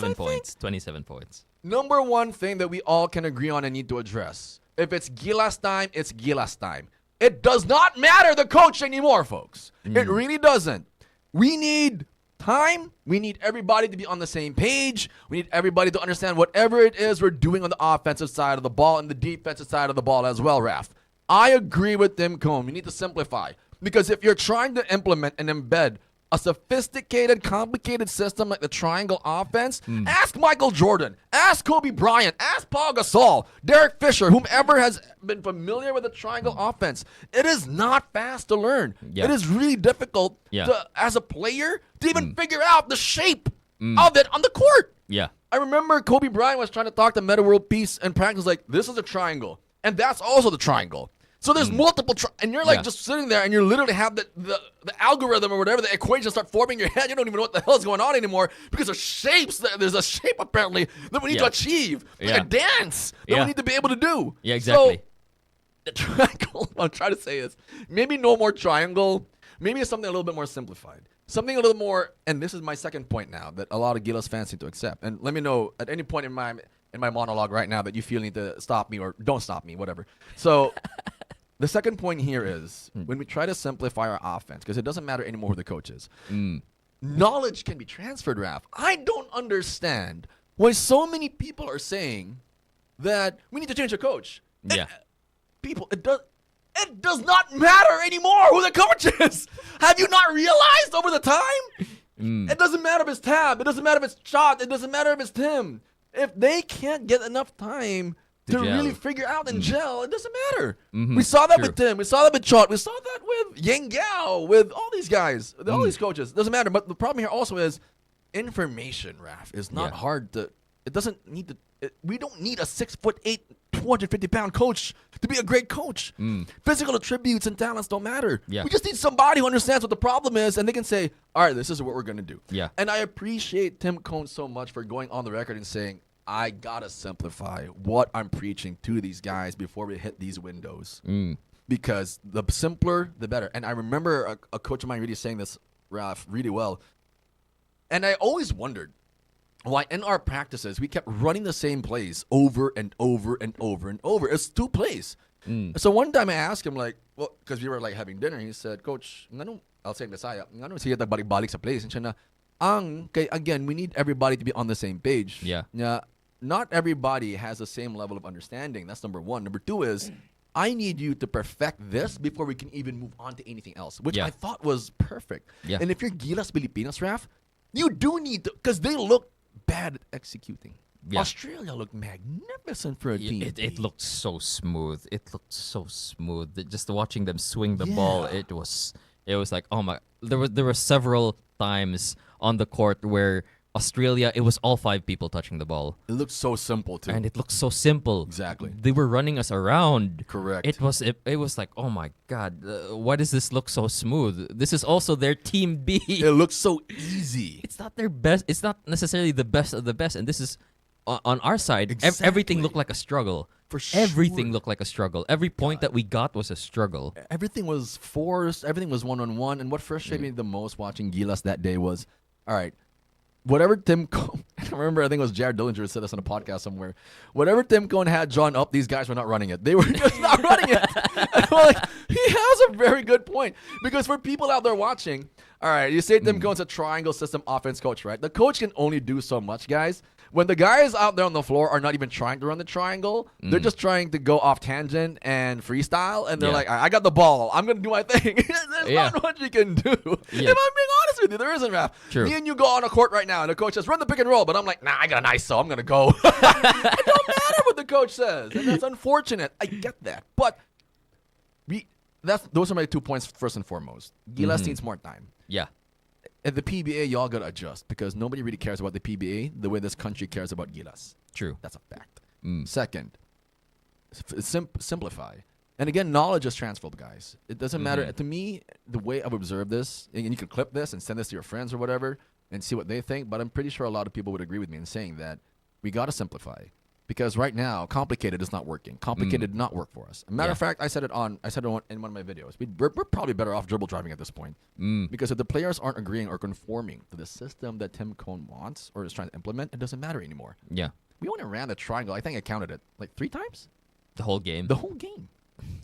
Speaker 3: 27 points.
Speaker 1: Number one thing that we all can agree on and need to address. If it's Gilas time, it's Gilas time. It does not matter the coach anymore, folks. It really doesn't. We need time. We need everybody to be on the same page. We need everybody to understand whatever it is we're doing on the offensive side of the ball and the defensive side of the ball as well, Raf. I agree with Tim Cone. We need to simplify. Because if you're trying to implement and embed a sophisticated, complicated system like the triangle offense, ask Michael Jordan, ask Kobe Bryant, ask Paul Gasol, Derek Fisher, whomever has been familiar with the triangle offense. It is not fast to learn.
Speaker 3: Yeah.
Speaker 1: It is really difficult to, as a player to even figure out the shape of it on the court.
Speaker 3: Yeah.
Speaker 1: I remember Kobe Bryant was trying to talk to Meta World Peace and practice like, this is a triangle, and that's also the triangle. So there's multiple, and you're like just sitting there, and you literally have the algorithm or whatever, the equations start forming in your head. You don't even know what the hell is going on anymore because there's shapes. There's a shape apparently that we need to achieve, like a dance that we need to be able to do.
Speaker 3: Yeah, exactly.
Speaker 1: So the triangle, what I'm trying to say is maybe no more triangle. Maybe it's something a little bit more simplified. Something a little more, and this is my second point now that a lot of Gilas fans need to accept. And let me know at any point in my monologue right now that you feel need to stop me or don't stop me, whatever. So the second point here is when we try to simplify our offense, because it doesn't matter anymore who the coach is. Knowledge can be transferred, Raph. I don't understand why so many people are saying that we need to change the coach.
Speaker 3: Yeah.
Speaker 1: People, it does not matter anymore who the coach is. Have you not realized over the time? It doesn't matter if it's Tab. It doesn't matter if it's Shot. It doesn't matter if it's Tim. If they can't get enough time to really figure out and gel, it doesn't matter. We saw that with Tim. We saw that with Chot. We saw that with Yang Gao, with all these guys, all these coaches. It doesn't matter. But the problem here also is information, Raph, is not hard to, it doesn't need to, we don't need a 6'8", 250-pound coach to be a great coach. Physical attributes and talents don't matter.
Speaker 3: Yeah.
Speaker 1: We just need somebody who understands what the problem is, and they can say, all right, this is what we're going to do.
Speaker 3: Yeah.
Speaker 1: And I appreciate Tim Cone so much for going on the record and saying, I got to simplify what I'm preaching to these guys before we hit these windows. Because the simpler, the better. And I remember a coach of mine really saying this, Ralph, really well. And I always wondered why in our practices we kept running the same plays over and over and over and over. It's 2 plays. So one time I asked him, like, well, because we were like having dinner, he said, Coach, I'll say in Bisaya, sige balik sa plays. And siya na, again, we need everybody to be on the same page.
Speaker 3: Yeah.
Speaker 1: Not everybody has the same level of understanding. That's number one. Number two is, I need you to perfect this before we can even move on to anything else, which I thought was perfect.
Speaker 3: Yeah.
Speaker 1: And if you're Gilas Pilipinas, Raf, you do need to, because they look bad at executing.
Speaker 3: Yeah.
Speaker 1: Australia looked magnificent for a team.
Speaker 3: It looked so smooth. Just watching them swing the ball, it was like, oh my. There were several times on the court where Australia, it was all 5 people touching the ball.
Speaker 1: It looked so simple too.
Speaker 3: And it looked so simple.
Speaker 1: Exactly.
Speaker 3: They were running us around.
Speaker 1: Correct.
Speaker 3: It was like, oh my God, why does this look so smooth? This is also their team B.
Speaker 1: It looks so easy.
Speaker 3: It's not their best. It's not necessarily the best of the best. And this is on our side.
Speaker 1: Exactly.
Speaker 3: Everything looked like a struggle.
Speaker 1: For sure.
Speaker 3: Everything looked like a struggle. Every point that we got was a struggle.
Speaker 1: Everything was forced. Everything was one-on-one. And what frustrated me the most watching Gilas that day was, all right, whatever Tim Cone, I remember, I think it was Jared Dillinger who said this on a podcast somewhere. Whatever Tim Cone had drawn up, these guys were not running it. They were just not running it. And I'm like, he has a very good point. Because for people out there watching, all right, you say Tim Cone's a triangle system offense coach, right? The coach can only do so much, guys. When the guys out there on the floor are not even trying to run the triangle, they're just trying to go off tangent and freestyle, and they're like, I got the ball. I'm going to do my thing. There's not much you can do. If I'm being honest with you, there isn't, Raph.
Speaker 3: True.
Speaker 1: Me and you go on a court right now, and the coach says, run the pick and roll, but I'm like, nah, I got an ISO. I'm going to go. It don't matter what the coach says, and that's unfortunate. I get that. But those are my 2 points first and foremost. Gilas needs more time.
Speaker 3: Yeah.
Speaker 1: At the PBA, y'all got to adjust because nobody really cares about the PBA the way this country cares about Gilas.
Speaker 3: True.
Speaker 1: That's a fact. Second, simplify. And again, knowledge is transferable, guys. It doesn't matter. To me, the way I've observed this, and you can clip this and send this to your friends or whatever and see what they think, but I'm pretty sure a lot of people would agree with me in saying that we got to simplify. Because right now, complicated is not working. Complicated did not work for us. Matter of fact, I said it in one of my videos. We're probably better off dribble driving at this point. Because if the players aren't agreeing or conforming to the system that Tim Cone wants or is trying to implement, it doesn't matter anymore.
Speaker 3: Yeah.
Speaker 1: We only ran the triangle. I think I counted it like 3 times.
Speaker 3: The whole game.
Speaker 1: The whole game.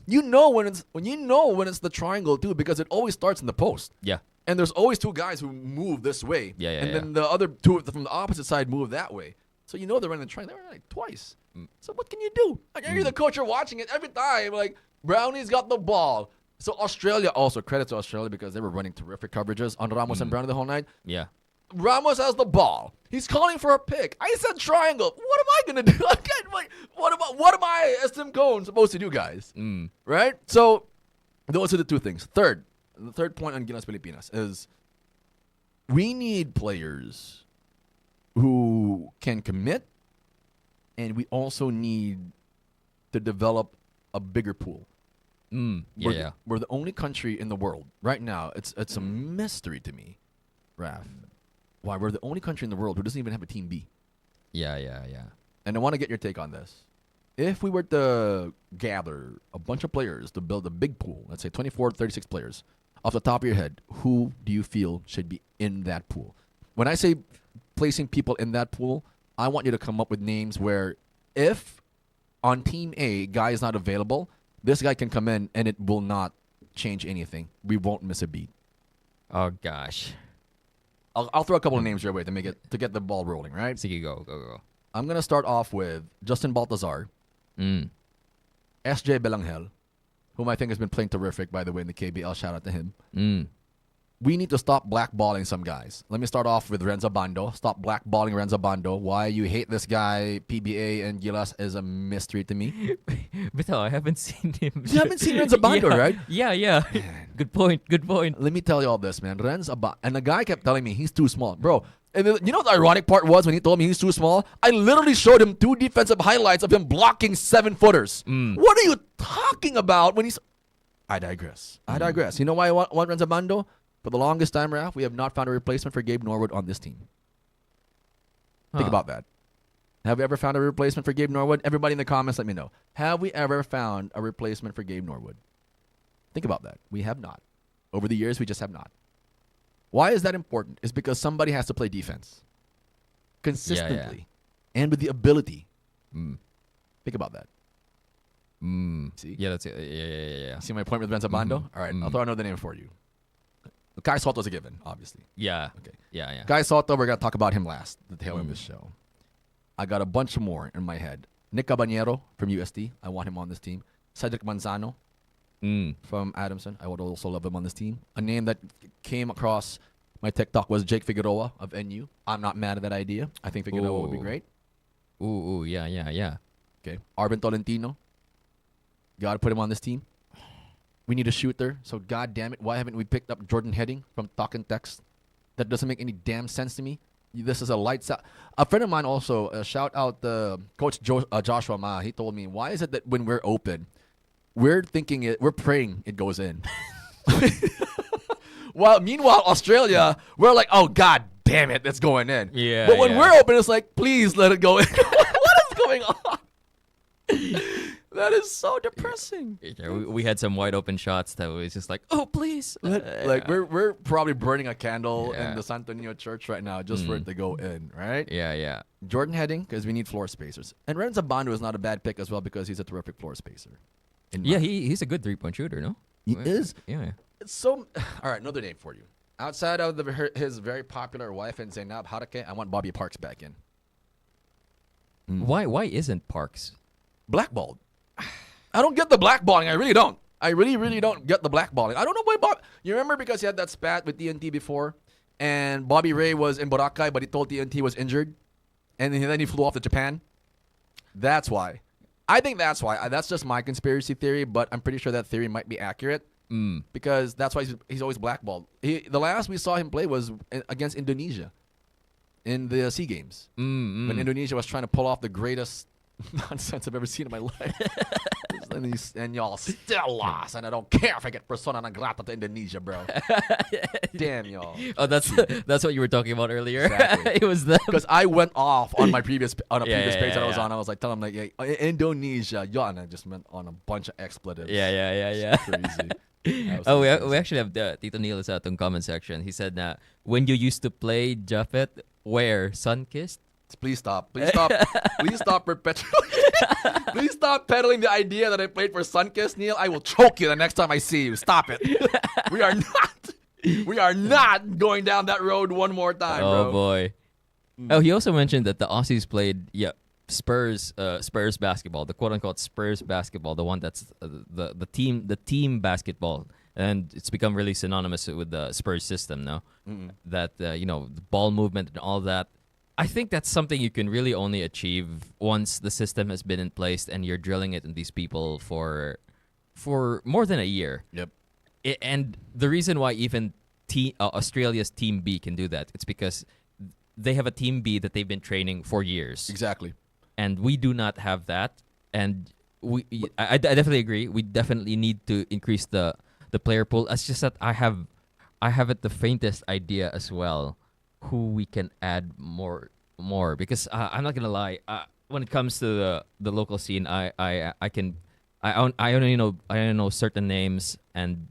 Speaker 1: You know when it's the triangle too, because it always starts in the post.
Speaker 3: Yeah.
Speaker 1: And there's always 2 guys who move this way. And then the other 2 from the opposite side move that way. So you know they're running the triangle. They're running like twice. So what can you do? Like, you're the coach, you're watching it every time. Like, Brownie's got the ball. So Australia also, credit to Australia because they were running terrific coverages on Ramos and Brownie the whole night.
Speaker 3: Yeah.
Speaker 1: Ramos has the ball. He's calling for a pick. I said triangle. What am I going to do? What am I, as Tim Cone, supposed to do, guys? Right? So those are the 2 things. The third point on Gilas Pilipinas is we need players who can commit, and we also need to develop a bigger pool. We're the only country in the world right now. It's a mystery to me, Raf, why we're the only country in the world who doesn't even have a team B.
Speaker 3: Yeah.
Speaker 1: And I want to get your take on this. If we were to gather a bunch of players to build a big pool, let's say 24, 36 players, off the top of your head, who do you feel should be in that pool? When I say placing people in that pool, I want you to come up with names where if on Team A, guy is not available, this guy can come in and it will not change anything. We won't miss a beat.
Speaker 3: Oh gosh.
Speaker 1: I'll throw a couple of names your way to get the ball rolling, right?
Speaker 3: Sige, go.
Speaker 1: I'm going to start off with Justin Baltazar, SJ Belangel, whom I think has been playing terrific, by the way, in the KBL. Shout out to him. We need to stop blackballing some guys. Let me start off with Renzo Bando. Stop blackballing Renzo Bando. Why you hate this guy, PBA and Gilas, is a mystery to me.
Speaker 3: But no, I haven't seen him.
Speaker 1: You haven't seen Renzo Bando, right?
Speaker 3: Yeah. Good point.
Speaker 1: Let me tell you all this, man. Renzo Bando. And the guy kept telling me he's too small. Bro, and you know what the ironic part was when he told me he's too small? I literally showed him 2 defensive highlights of him blocking 7-footers. What are you talking about when he's... I digress. You know why I want Renzo Bando? For the longest time, Ralph, we have not found a replacement for Gabe Norwood on this team. Think about that. Have we ever found a replacement for Gabe Norwood? Everybody in the comments, let me know. Have we ever found a replacement for Gabe Norwood? Think about that. We have not. Over the years, we just have not. Why is that important? It's because somebody has to play defense consistently and with the ability. Think about that. See?
Speaker 3: Yeah, that's it. Yeah.
Speaker 1: See my point with Renzo Bando? All right, I'll throw another name for you. Kai Soto's a given, obviously.
Speaker 3: Yeah.
Speaker 1: Okay.
Speaker 3: Yeah.
Speaker 1: Kai Soto, we're going to talk about him last, the tail end of this show. I got a bunch more in my head. Nick Cabanero from USD. I want him on this team. Cedric Manzano from Adamson. I would also love him on this team. A name that came across my TikTok was Jake Figueroa of NU. I'm not mad at that idea. I think Figueroa would be great.
Speaker 3: Ooh, yeah.
Speaker 1: Okay. Arvin Tolentino. Got to put him on this team. We need a shooter, so god damn it, why haven't we picked up Jordan Heading from Talk and Text? That doesn't make any damn sense to me. This is a lights out. A friend of mine also, shout out Coach Joshua Ma. He told me, why is it that when we're open, we're praying it goes in? Meanwhile, Australia, we're like, oh god damn it, it's going in.
Speaker 3: Yeah.
Speaker 1: But when we're open, it's like, please let it go in. What is going on? That is so depressing.
Speaker 3: Yeah, we had some wide open shots that was just like, oh please.
Speaker 1: Like we're probably burning a candle in the Santo Niño church right now just for it to go in, right?
Speaker 3: Yeah.
Speaker 1: Jordan Heading, because we need floor spacers. And Renzo Bando is not a bad pick as well because he's a terrific floor spacer.
Speaker 3: Yeah, he's a good 3-point shooter, no?
Speaker 1: He is.
Speaker 3: Yeah.
Speaker 1: It's so... All right, another name for you. Outside of his very popular wife and Zainab Harake, I want Bobby Parks back in.
Speaker 3: Why isn't Parks
Speaker 1: blackballed? I don't get the blackballing. I really don't. I really don't get the blackballing. I don't know why You remember because he had that spat with TNT before, and Bobby Ray was in Boracay, but he told TNT he was injured, and then he flew off to Japan? That's why. I think that's why. That's just my conspiracy theory, but I'm pretty sure that theory might be accurate because that's why he's always blackballed. The last we saw him play was against Indonesia in the SEA Games when Indonesia was trying to pull off the greatest nonsense I've ever seen in my life. and y'all still lost, and I don't care if I get persona non grata to Indonesia, bro. Damn y'all.
Speaker 3: Oh, that's what you were talking about earlier.
Speaker 1: Exactly.
Speaker 3: It was them.
Speaker 1: Because I went off on my previous page that I was
Speaker 3: yeah.
Speaker 1: on. I was like, telling them like, Indonesia, and I just went on a bunch of expletives.
Speaker 3: Yeah.
Speaker 1: Crazy.
Speaker 3: Oh, we actually have Tito Neil is out in comment section. He said that when you used to play Japheth, where Sunkissed.
Speaker 1: Please stop. Please stop perpetuating. Please stop peddling the idea that I played for Sunkist, Neil. I will choke you the next time I see you. Stop it. We are not going down that road one more time,
Speaker 3: Oh
Speaker 1: bro.
Speaker 3: boy. Oh, he also mentioned that the Aussies played Spurs basketball, the quote unquote Spurs basketball, the one that's the team basketball. And it's become really synonymous with the Spurs system now. That the ball movement and all that. I think that's something you can really only achieve once the system has been in place and you're drilling it in these people for more than a year.
Speaker 1: Yep.
Speaker 3: And the reason why even Australia's Team B can do that, it's because they have a team B that they've been training for years.
Speaker 1: Exactly.
Speaker 3: And we do not have that. And I definitely agree. We definitely need to increase the player pool. It's just that I haven't the faintest idea as well who we can add more because I'm not gonna lie. When it comes to the local scene, I only know certain names, and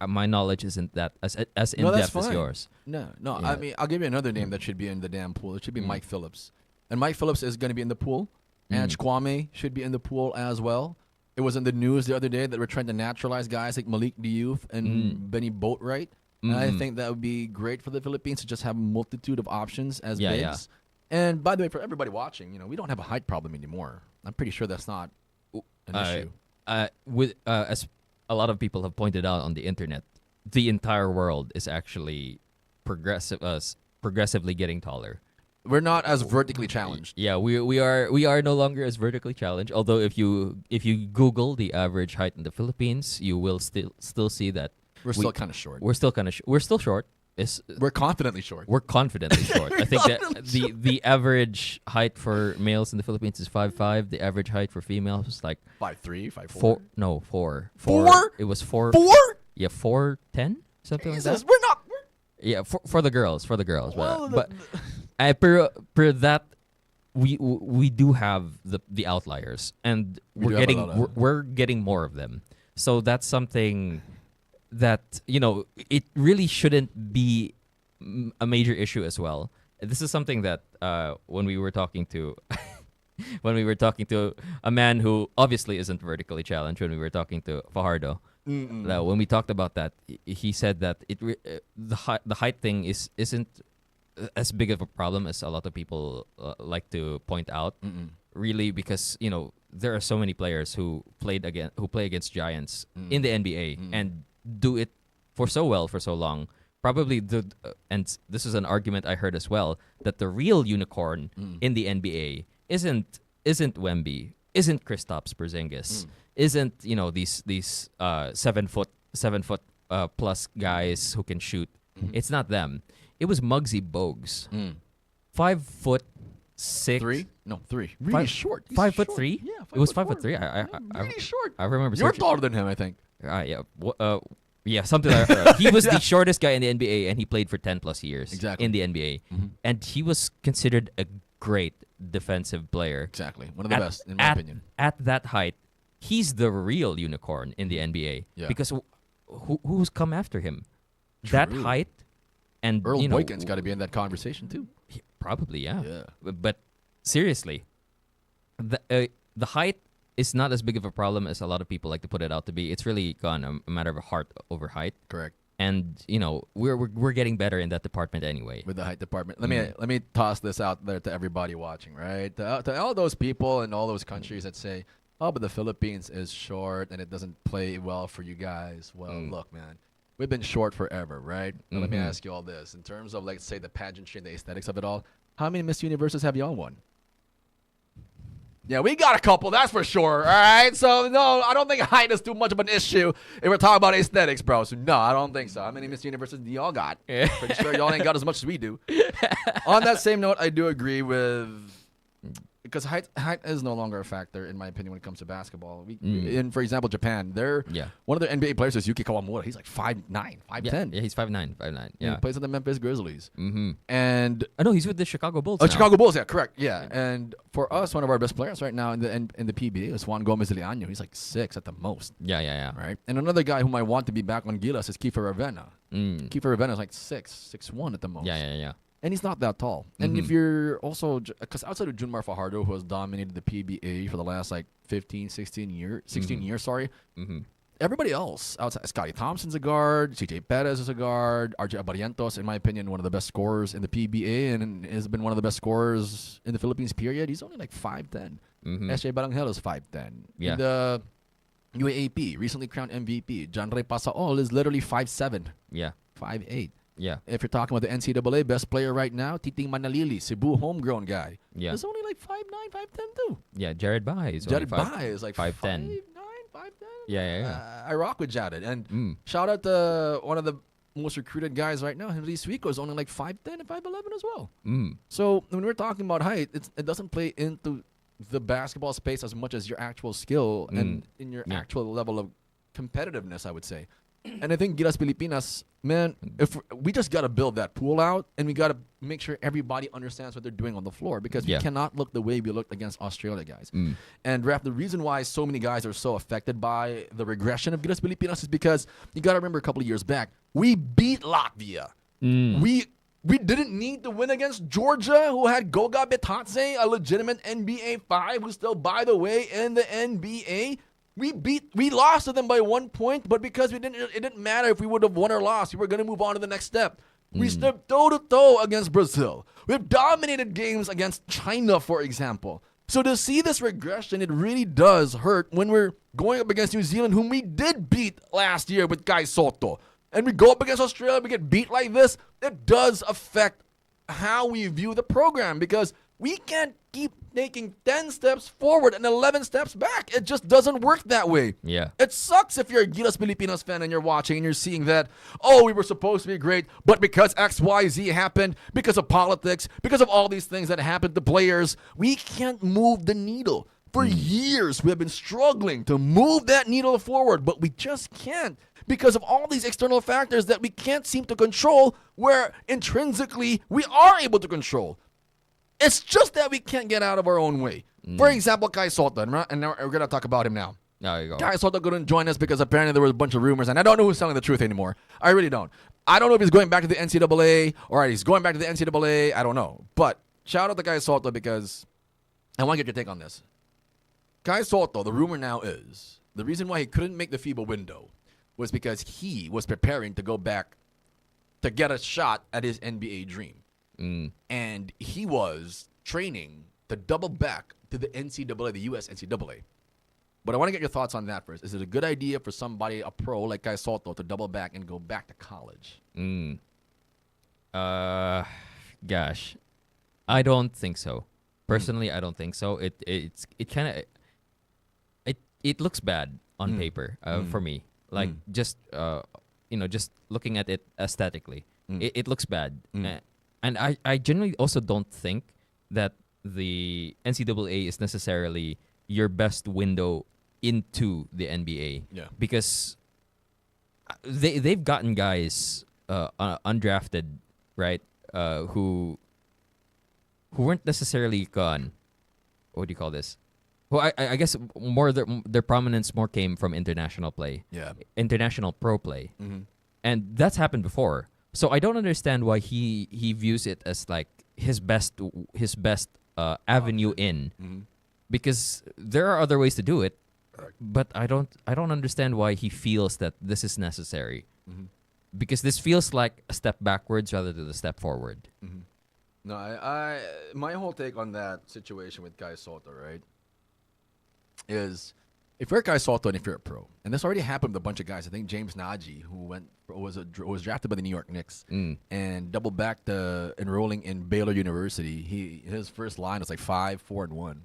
Speaker 3: my knowledge isn't that as in depth as yours.
Speaker 1: No.
Speaker 3: Yeah.
Speaker 1: I mean, I'll give you another name that should be in the damn pool. It should be Mike Phillips. And Mike Phillips is going to be in the pool. And Kwame should be in the pool as well. It was in the news the other day that we're trying to naturalize guys like Malik Diouf and Benny Boatwright. And I think that would be great for the Philippines to just have a multitude of options as bigs.
Speaker 3: Yeah.
Speaker 1: And by the way, for everybody watching, we don't have a height problem anymore. I'm pretty sure that's not an issue.
Speaker 3: As a lot of people have pointed out on the internet, the entire world is actually progressively getting taller.
Speaker 1: We're not as vertically challenged.
Speaker 3: Yeah, we are no longer as vertically challenged. Although if you Google the average height in the Philippines, you will still see that
Speaker 1: We're still kind of short.
Speaker 3: we're still we're still short.
Speaker 1: We're confidently short.
Speaker 3: We're confidently short. I think that the average height for males in the Philippines is 5'5". The average height for females is like
Speaker 1: 5'3", 5'4".
Speaker 3: 4. No, 4.
Speaker 1: 4?
Speaker 3: It was 4.
Speaker 1: 4?
Speaker 3: Yeah, 4'10", something
Speaker 1: Jesus,
Speaker 3: like that.
Speaker 1: we're not.
Speaker 3: Yeah, for the girls,
Speaker 1: Well,
Speaker 3: but per that we do have the outliers, and
Speaker 1: We do have a lot of-
Speaker 3: we're getting more of them. So that's something that it really shouldn't be a major issue as well. This is something that when we were talking to a man who obviously isn't vertically challenged, when we were talking to Fajardo. When we talked about that, he said that the height thing isn't as big of a problem as a lot of people like to point out. Really, because there are so many players who play against giants in the NBA and do it for so long. Probably and this is an argument I heard as well, that the real unicorn in the NBA isn't Wemby, isn't Kristaps Porzingis, isn't these 7 foot plus guys who can shoot. It's not them. It was Muggsy Bogues, 5'6".
Speaker 1: 3? No, 3. Really short. He's
Speaker 3: 5'3".
Speaker 1: short. Yeah,
Speaker 3: It was
Speaker 1: 5'4".
Speaker 3: 5'3".
Speaker 1: Really short.
Speaker 3: I remember.
Speaker 1: You're
Speaker 3: searching.
Speaker 1: taller than him, I think.
Speaker 3: Yeah, something like that. He was the shortest guy in the NBA, and he played for 10 plus years
Speaker 1: Exactly.
Speaker 3: in the NBA. And he was considered a great defensive player.
Speaker 1: Exactly. One of the best, in my opinion.
Speaker 3: At that height, he's the real unicorn in the NBA.
Speaker 1: Yeah.
Speaker 3: Because who's come after him? That
Speaker 1: True.
Speaker 3: height, and
Speaker 1: Earl Boykin's got to be in that conversation, too.
Speaker 3: Probably, yeah.
Speaker 1: Yeah.
Speaker 3: But seriously, the height is not as big of a problem as a lot of people like to put it out to be. It's really gone a matter of heart over height.
Speaker 1: Correct.
Speaker 3: And we're getting better in that department anyway.
Speaker 1: With the height department. Let me toss this out there to everybody watching, right? To all those people in all those countries that say, oh, but the Philippines is short and it doesn't play well for you guys. Well, look, man. We've been short forever, right? Now, let me ask you all this. In terms of, say, the pageantry and the aesthetics of it all, how many Miss Universes have y'all won? Yeah, we got a couple, that's for sure, all right? So, no, I don't think height is too much of an issue if we're talking about aesthetics, bro. So, no, I don't think so. How many Miss Universes do y'all got? Pretty sure y'all ain't got as much as we do. On that same note, I do agree with... Because height is no longer a factor, in my opinion, when it comes to basketball. For example, Japan, one of their NBA players is Yuki Kawamura. He's like 5'9", 5'10".
Speaker 3: Yeah, he's 5'9". Yeah.
Speaker 1: He plays in the Memphis Grizzlies.
Speaker 3: And
Speaker 1: And
Speaker 3: I know he's with the Chicago Bulls.
Speaker 1: oh,
Speaker 3: now.
Speaker 1: Chicago Bulls, yeah, correct. Yeah. And for us, one of our best players right now in the PBA is Juan Gomez Leaño. He's like 6 at the most.
Speaker 3: Yeah.
Speaker 1: Right? And another guy whom I want to be back on Gilas is Kiefer Ravena. Kiefer Ravena is like 6'1" at the most.
Speaker 3: Yeah.
Speaker 1: And he's not that tall. And if you're also, because outside of Junmar Fajardo, who has dominated the PBA for the last 16 years, sorry, everybody else outside, Scotty Thompson's a guard, CJ Perez is a guard, RJ Abarientos, in my opinion, one of the best scorers in the PBA and has been one of the best scorers in the Philippines, period. He's only like 5'10". SJ Balanghel is 5'10".
Speaker 3: Yeah.
Speaker 1: In the UAAP, recently crowned MVP, John Ray Pasaol is literally 5'7",
Speaker 3: Yeah.
Speaker 1: 5'8".
Speaker 3: Yeah.
Speaker 1: If you're talking about the NCAA best player right now, Titing Manalili, Cebu homegrown guy.
Speaker 3: Yeah.
Speaker 1: He's only like 5'9", 5'10" too.
Speaker 3: Yeah, Jared Bai is
Speaker 1: Jared
Speaker 3: only
Speaker 1: Bai is like
Speaker 3: 5'10".
Speaker 1: 5'9", 5'10".
Speaker 3: Yeah.
Speaker 1: I rock with Jared. And shout out to one of the most recruited guys right now, Henry Suico, is only like 5'10 and 5'11 as well.
Speaker 3: Mm.
Speaker 1: So when we're talking about height, it doesn't play into the basketball space as much as your actual skill and in your actual level of competitiveness, I would say. And I think Gilas Pilipinas, man, if we just got to build that pool out, and we got to make sure everybody understands what they're doing on the floor, because we cannot look the way we looked against Australia, guys. And Ref, the reason why so many guys are so affected by the regression of Gilas Pilipinas is because you got to remember a couple of years back, we beat Latvia. We didn't need to win against Georgia, who had Goga Bitadze, a legitimate NBA 5, who's still, by the way, in the NBA. We lost to them by 1 point, but because it didn't matter if we would have won or lost. We were going to move on to the next step. We stepped toe-to-toe against Brazil. We've dominated games against China, for example. So to see this regression, it really does hurt when we're going up against New Zealand, whom we did beat last year with Kai Soto. And we go up against Australia, we get beat like this. It does affect how we view the program, because we can't keep taking 10 steps forward and 11 steps back. It just doesn't work that way.
Speaker 3: Yeah.
Speaker 1: It sucks if you're a Gilas Pilipinas fan and you're watching and you're seeing that, oh, we were supposed to be great, but because XYZ happened, because of politics, because of all these things that happened to players, we can't move the needle. For years, we have been struggling to move that needle forward, but we just can't because of all these external factors that we can't seem to control, where intrinsically we are able to control. It's just that we can't get out of our own way. For example, Kai Soto, and now we're going to talk about him now.
Speaker 3: There you go.
Speaker 1: Kai Soto couldn't join us because apparently there was a bunch of rumors, and I don't know who's telling the truth anymore. I really don't. I don't know if he's going back to the NCAA or he's going back to the NCAA. I don't know. But shout out to Kai Soto, because I want to get your take on this. Kai Soto, the rumor now is, the reason why he couldn't make the FIBA window was because he was preparing to go back to get a shot at his NBA dream. And he was training to double back to the NCAA, the US NCAA. But I want to get your thoughts on that first. Is it a good idea for somebody, a pro like Kai Soto, to double back and go back to college?
Speaker 3: Gosh, I don't think so. Personally, I don't think so. It looks bad on paper for me. Like just looking at it aesthetically, it looks bad. And I generally also don't think that the NCAA is necessarily your best window into the NBA.
Speaker 1: Yeah.
Speaker 3: Because they've gotten guys undrafted, right? Who weren't necessarily gone. What do you call this? Well, I guess more their prominence more came from international play.
Speaker 1: Yeah.
Speaker 3: International pro play. And that's happened before. So I don't understand why he views it as like his best avenue in, because there are other ways to do it, but I don't understand why he feels that this is necessary, because this feels like a step backwards rather than a step forward.
Speaker 1: No, I my whole take on that situation with Kai Soto, right, is if you're Kai Soto and if you're a pro, and this already happened with a bunch of guys. I think James Nagy, who was drafted by the New York Knicks and doubled back to enrolling in Baylor University. His first line was like 5-4-1.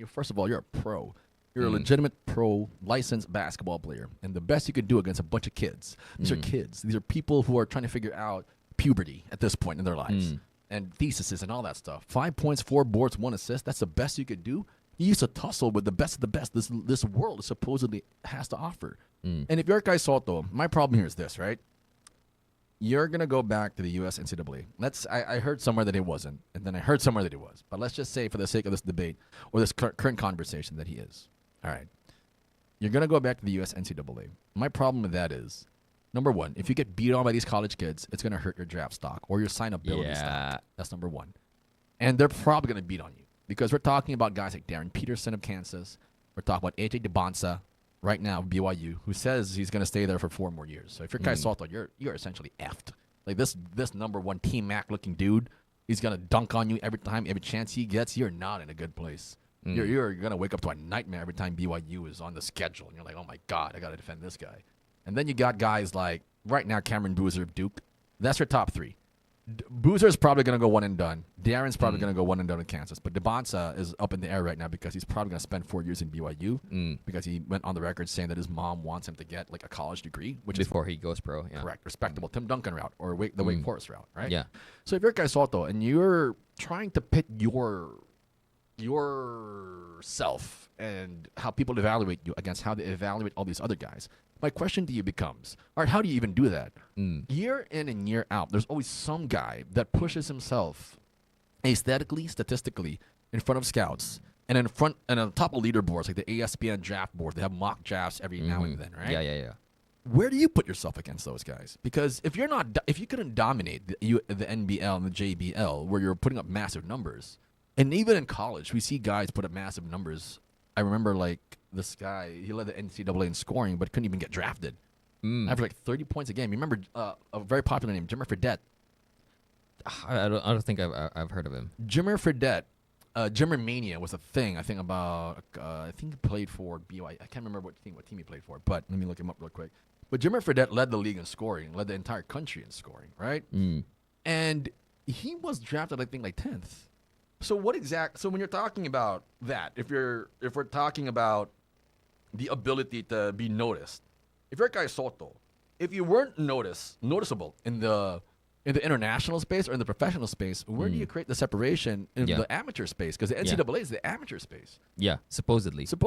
Speaker 1: First of all, you're a pro. You're a legitimate pro, licensed basketball player, and the best you could do against a bunch of kids. These are kids. These are people who are trying to figure out puberty at this point in their lives and theses and all that stuff. 5 points, 4 boards, 1 assist. That's the best you could do. He used to tussle with the best of the best this world supposedly has to offer. And if you're Kai Soto, my problem here is this, right? You're going to go back to the US NCAA. I heard somewhere that it wasn't, and then I heard somewhere that it was. But let's just say, for the sake of this debate or this current conversation, that he is. All right. You're going to go back to the US NCAA. My problem with that is, number one, if you get beat on by these college kids, it's going to hurt your draft stock or your sign-ability stock. That's number one. And they're probably going to beat on you. Because we're talking about guys like Darren Peterson of Kansas. We're talking about AJ DeBonsa right now of BYU, who says he's going to stay there for 4 more years. So if you're Kai Soto, you're essentially effed. Like this number one T-Mac looking dude, he's going to dunk on you every chance he gets. You're not in a good place. You're going to wake up to a nightmare every time BYU is on the schedule. And you're like, oh my God, I got to defend this guy. And then you got guys like, right now, Cameron Boozer of Duke. That's your top 3. Boozer's probably going to go one and done. Darren's probably going to go one and done in Kansas. But Devonta is up in the air right now because he's probably going to spend 4 years in BYU because he went on the record saying that his mom wants him to get like a college degree, which
Speaker 3: before he goes pro.
Speaker 1: is correct, respectable. Tim Duncan route or the Wake Forest route, right?
Speaker 3: Yeah.
Speaker 1: So if you're Kai Soto and you're trying to pit yourself and how people evaluate you against how they evaluate all these other guys, my question to you becomes, all right, how do you even do that? Year in and year out, there's always some guy that pushes himself aesthetically, statistically, in front of scouts and on top of leaderboards like the ESPN draft board. They have mock drafts every now and then, right?
Speaker 3: Yeah.
Speaker 1: Where do you put yourself against those guys? Because if you couldn't dominate the NBL and the JBL, where you're putting up massive numbers, and even in college, we see guys put up massive numbers. I remember like this guy, he led the NCAA in scoring, but couldn't even get drafted. After like 30 points a game. You remember a very popular name, Jimmer Fredette.
Speaker 3: I don't think I've heard of him.
Speaker 1: Jimmer Fredette, Jimmer Mania was a thing. I think he played for BYU. I can't remember what team he played for, but let me look him up real quick. But Jimmer Fredette led the league in scoring, led the entire country in scoring, right? And he was drafted, I think, like 10th. So when you're talking about that, if we're talking about the ability to be noticed, if you're Kai Soto, if you weren't noticeable in the international space or in the professional space, where do you create the separation in the amateur space? Because the NCAA is the amateur space.
Speaker 3: Yeah, supposedly.
Speaker 1: So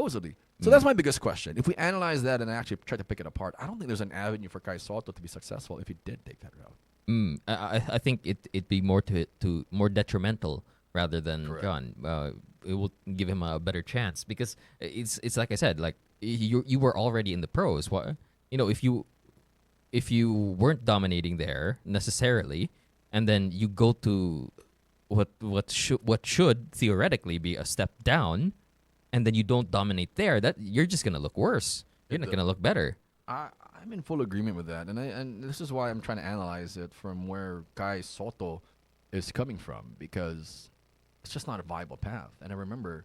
Speaker 1: that's my biggest question. If we analyze that and actually try to pick it apart, I don't think there's an avenue for Kai Soto to be successful if he did take that route.
Speaker 3: I think it'd be more more detrimental rather than gone. It will give him a better chance because it's like I said, like you were already in the pros. What if you weren't dominating there necessarily, and then you go to what should theoretically be a step down, and then you don't dominate there, that you're just gonna look worse. You're not gonna look better.
Speaker 1: I'm in full agreement with that, and this is why I'm trying to analyze it from where Kai Soto is coming from, because it's just not a viable path. And I remember,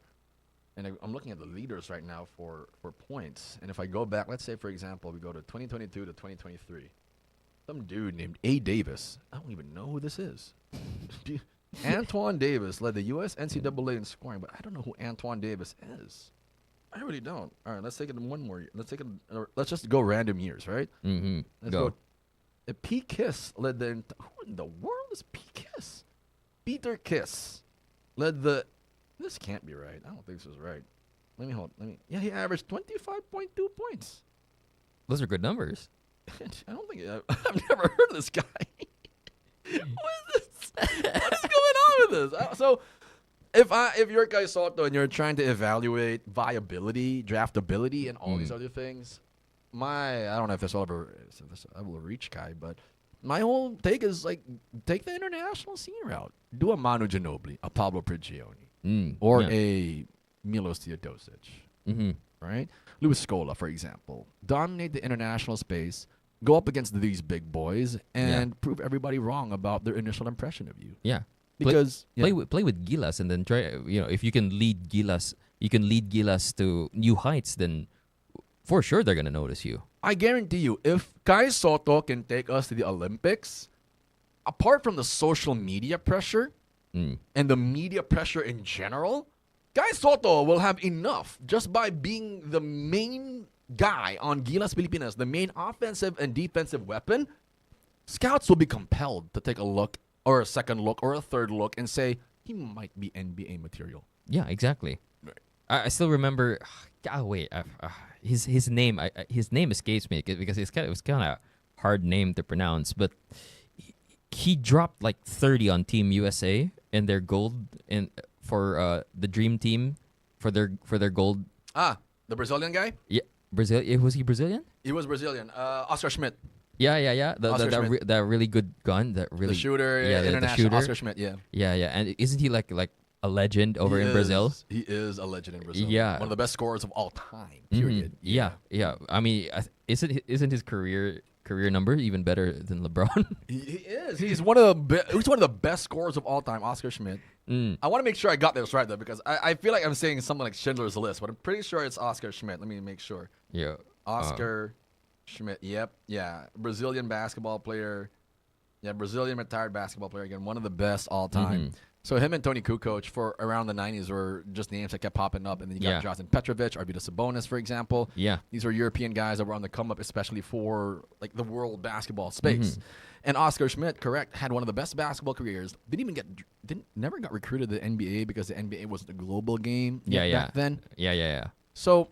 Speaker 1: I'm looking at the leaders right now for points, and if I go back, let's say for example we go to 2022 to 2023, some dude named A. Davis, I don't even know who this is. Antoine Davis led the U.S. NCAA in scoring, but I don't know who Antoine Davis is. I really don't. All right, let's take it in one more. Let's just go random years, right? Let's go. P. Kiss led the. Who in the world is P. Kiss? Peter Kiss led the. This can't be right. I don't think this is right. Yeah, he averaged 25.2 points.
Speaker 3: Those are good numbers.
Speaker 1: I don't think I've never heard of this guy. What is this? What's going on with this? So, if you're Kai Soto and you're trying to evaluate viability, draftability, and all these other things, I don't know if this will reach Kai, but my whole take is like take the international scene route. Do a Manu Ginobili, a Pablo Prigioni, or a Milos Teodosic, right? Luis Scola, for example, dominate the international space, go up against these big boys, and prove everybody wrong about their initial impression of you.
Speaker 3: Yeah.
Speaker 1: Because
Speaker 3: play with Gilas and then try. If you can lead Gilas, to new heights. Then for sure they're gonna notice you.
Speaker 1: I guarantee you, if Kai Soto can take us to the Olympics, apart from the social media pressure and the media pressure in general, Kai Soto will have enough just by being the main guy on Gilas Pilipinas, the main offensive and defensive weapon. Scouts will be compelled to take a look, or a second look, or a third look, and say he might be NBA material.
Speaker 3: Yeah, exactly. Right. I still remember. His name. His name escapes me because it was kind of hard name to pronounce. But he dropped like 30 on Team USA in their gold for the Dream Team for their gold.
Speaker 1: The Brazilian guy.
Speaker 3: Yeah, Brazil. Was he Brazilian?
Speaker 1: He was Brazilian. Oscar Schmidt.
Speaker 3: Yeah. That really good gun.
Speaker 1: The shooter.
Speaker 3: Yeah,
Speaker 1: international.
Speaker 3: the shooter.
Speaker 1: Oscar Schmidt. Yeah.
Speaker 3: Yeah. And isn't he like a legend over in Brazil?
Speaker 1: He is a legend in Brazil.
Speaker 3: Yeah.
Speaker 1: One of the best scorers of all time. Period.
Speaker 3: Yeah. I mean, isn't his career number even better than LeBron?
Speaker 1: He is. He's one of the best scorers of all time, Oscar Schmidt. I want to make sure I got this right though, because I feel like I'm saying something like Schindler's List, but I'm pretty sure it's Oscar Schmidt. Let me make sure.
Speaker 3: Yeah.
Speaker 1: Oscar Schmidt. Yep. Yeah. Brazilian basketball player. Yeah, Brazilian retired basketball player again, one of the best all time.
Speaker 3: Mm-hmm.
Speaker 1: So him and Tony Kukoc for around the 90s were just names that kept popping up. And then you got
Speaker 3: Yeah.
Speaker 1: Drazen Petrovic, Arvidas Sabonis, for example.
Speaker 3: Yeah.
Speaker 1: These are European guys that were on the come up, especially for like the world basketball space.
Speaker 3: Mm-hmm.
Speaker 1: And Oscar Schmidt, correct, had one of the best basketball careers. Never got recruited to the NBA because the NBA wasn't a global game back then.
Speaker 3: Yeah.
Speaker 1: So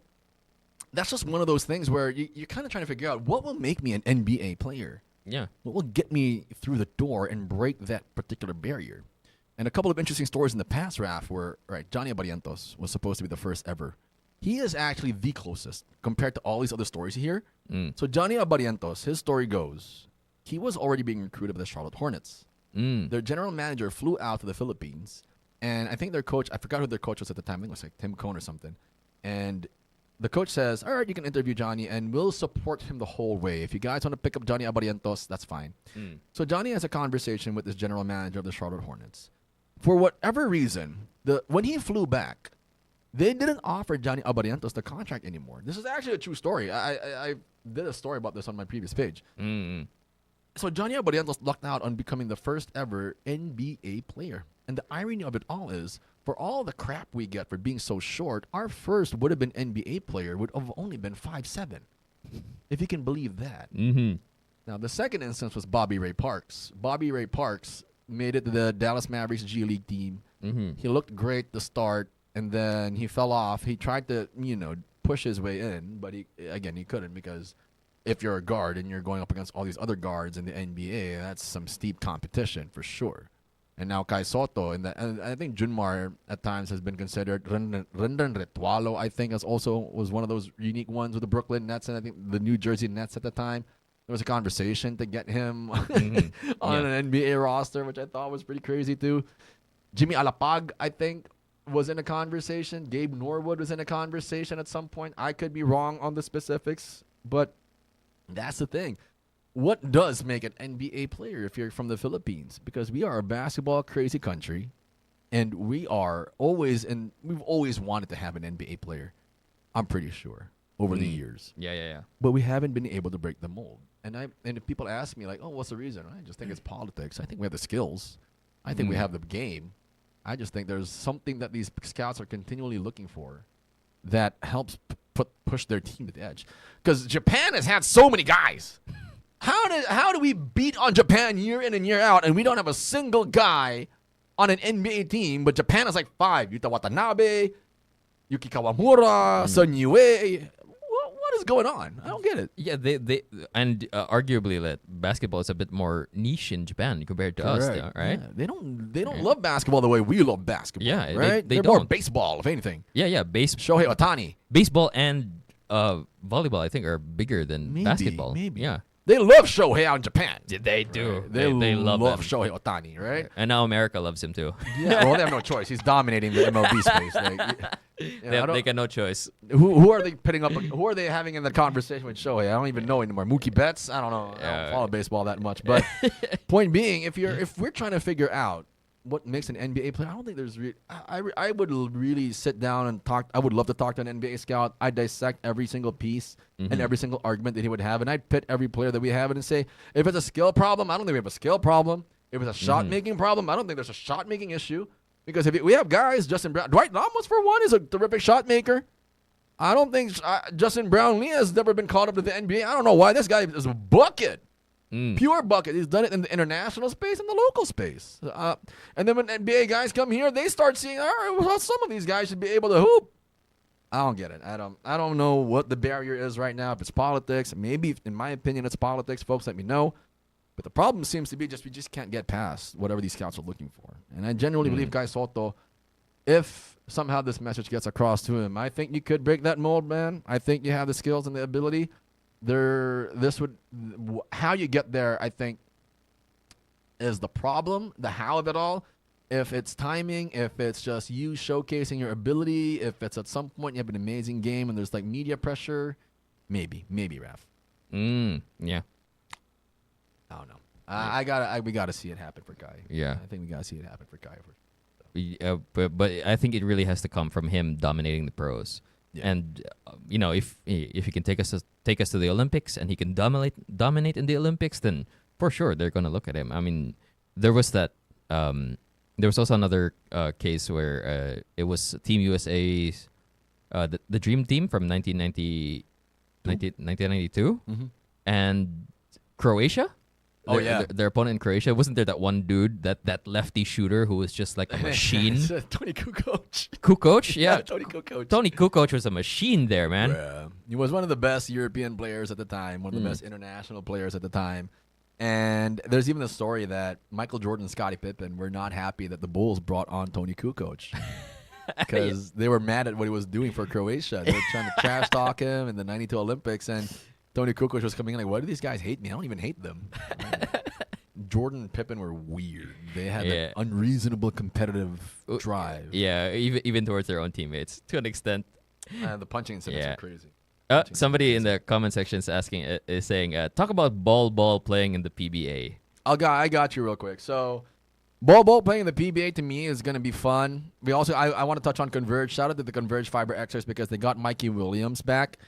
Speaker 1: that's just one of those things where you're kind of trying to figure out what will make me an NBA player.
Speaker 3: Yeah.
Speaker 1: What will get me through the door and break that particular barrier? And a couple of interesting stories in the past, Raf, were, right, Johnny Abarientos was supposed to be the first ever. He is actually the closest compared to all these other stories you hear. So Johnny Abarientos, his story goes, he was already being recruited by the Charlotte Hornets. Their general manager flew out to the Philippines, and I think their coach, I forgot who their coach was at the time, I think it was like Tim Cohn or something. And the coach says, all right, you can interview Johnny, and we'll support him the whole way. If you guys want to pick up Johnny Abarientos, that's fine. So Johnny has a conversation with this general manager of the Charlotte Hornets. For whatever reason, when he flew back, they didn't offer Johnny Abarientos the contract anymore. This is actually a true story. I did a story about this on my previous page. So Johnny Abarientos lucked out on becoming the first ever NBA player. And the irony of it all is, for all the crap we get for being so short, our first would have been NBA player would have only been 5'7", if you can believe that. Now, the second instance was Bobby Ray Parks. Bobby Ray Parks made it to the Dallas Mavericks G League team. He looked great to start, and then he fell off. He tried to, push his way in, but he couldn't, because if you're a guard and you're going up against all these other guards in the NBA, that's some steep competition for sure. And now Kai Soto, and I think Junmar at times has been considered. Rendon Retualo, I think, was one of those unique ones with the Brooklyn Nets and I think the New Jersey Nets at the time. There was a conversation to get him on an NBA roster, which I thought was pretty crazy too. Jimmy Alapag, I think, was in a conversation. Gabe Norwood was in a conversation at some point. I could be wrong on the specifics, but that's the thing. What does make an NBA player if you're from the Philippines? Because we are a basketball crazy country, and we've always wanted to have an NBA player. I'm pretty sure over the years.
Speaker 3: Yeah.
Speaker 1: But we haven't been able to break the mold. And if people ask me like, "Oh, what's the reason?" I just think it's politics. I think we have the skills. I think we have the game. I just think there's something that these scouts are continually looking for that helps push their team to the edge. Because Japan has had so many guys. How do we beat on Japan year in and year out, and we don't have a single guy on an NBA team, but Japan has like 5. Yuta Watanabe, Yuki Kawamura, Sun Yue. What is going on? I don't get it.
Speaker 3: Yeah, they and arguably that basketball is a bit more niche in Japan compared to us, though, right?
Speaker 1: Yeah, they don't love basketball the way we love basketball.
Speaker 3: Yeah,
Speaker 1: right.
Speaker 3: They're
Speaker 1: more
Speaker 3: don't.
Speaker 1: baseball, if anything.
Speaker 3: Yeah.
Speaker 1: Shohei Ohtani.
Speaker 3: Baseball and volleyball, I think, are bigger than basketball.
Speaker 1: Maybe.
Speaker 3: Yeah.
Speaker 1: They love Shohei out in Japan.
Speaker 3: They do.
Speaker 1: They
Speaker 3: love him.
Speaker 1: Shohei Ohtani, right?
Speaker 3: And now America loves him too.
Speaker 1: Yeah, well, they have no choice. He's dominating the MLB space. Like,
Speaker 3: They got no choice.
Speaker 1: who are they pitting up? Who are they having in the conversation with Shohei? I don't even know anymore. Mookie Betts? I don't know. I don't follow baseball that much. But point being, if we're trying to figure out what makes an NBA player, I don't think there's I would really sit down and talk. I would love to talk to an NBA scout. I'd dissect every single piece and every single argument that he would have, and I'd pit every player that we have and say, if it's a skill problem, I don't think we have a skill problem. If it's a shot making problem, I don't think there's a shot making issue. Because if we have guys, Justin Brown, Dwight Ramos for one is a terrific shot maker. I don't think Justin Brownlee has never been called up to the NBA. I don't know why. This guy is a bucket. Pure bucket. He's done it in the international space and the local space. And then when NBA guys come here, they start seeing, all right, well, some of these guys should be able to hoop. I don't get it. I don't know what the barrier is right now. If it's politics, maybe, in my opinion, it's politics. Folks, let me know. But the problem seems to be we just can't get past whatever these scouts are looking for. And I genuinely believe Kai Soto, if somehow this message gets across to him, I think you could break that mold, man. I think you have the skills and the ability. How you get there, I think, is the problem, the how of it all. If it's timing, if it's just you showcasing your ability, if it's at some point you have an amazing game and there's like media pressure, maybe, Raf.
Speaker 3: Yeah.
Speaker 1: I don't know. We gotta see it happen for Kai.
Speaker 3: Yeah.
Speaker 1: I think we gotta see it happen for Kai.
Speaker 3: But I think it really has to come from him dominating the pros. Yeah. And if he can take us to the Olympics and he can dominate in the Olympics, then for sure they're gonna look at him. I mean, there was that. There was also another case where it was Team USA's the Dream Team from 1992, and Croatia.
Speaker 1: Oh, yeah.
Speaker 3: Their opponent in Croatia, wasn't there that one dude, that lefty shooter who was just like a machine?
Speaker 1: Tony Kukoc.
Speaker 3: Kukoc, yeah.
Speaker 1: Tony Kukoc.
Speaker 3: Tony Kukoc was a machine there, man.
Speaker 1: Yeah. He was one of the best European players at the time, one of the best international players at the time. And there's even a story that Michael Jordan and Scottie Pippen were not happy that the Bulls brought on Tony Kukoc. Because they were mad at what he was doing for Croatia. They were trying to trash talk him in the 92 Olympics, and Tony Kukoc was coming in like, why do these guys hate me? I don't even hate them. Jordan and Pippen were weird. They had that unreasonable competitive drive.
Speaker 3: Yeah, even towards their own teammates to an extent.
Speaker 1: The punching incidents are crazy.
Speaker 3: Somebody in the comment section is saying, talk about ball playing in the PBA.
Speaker 1: I got you real quick. So, ball playing in the PBA to me is going to be fun. We also I want to touch on Converge. Shout out to the Converge Fiber Xers because they got Mikey Williams back.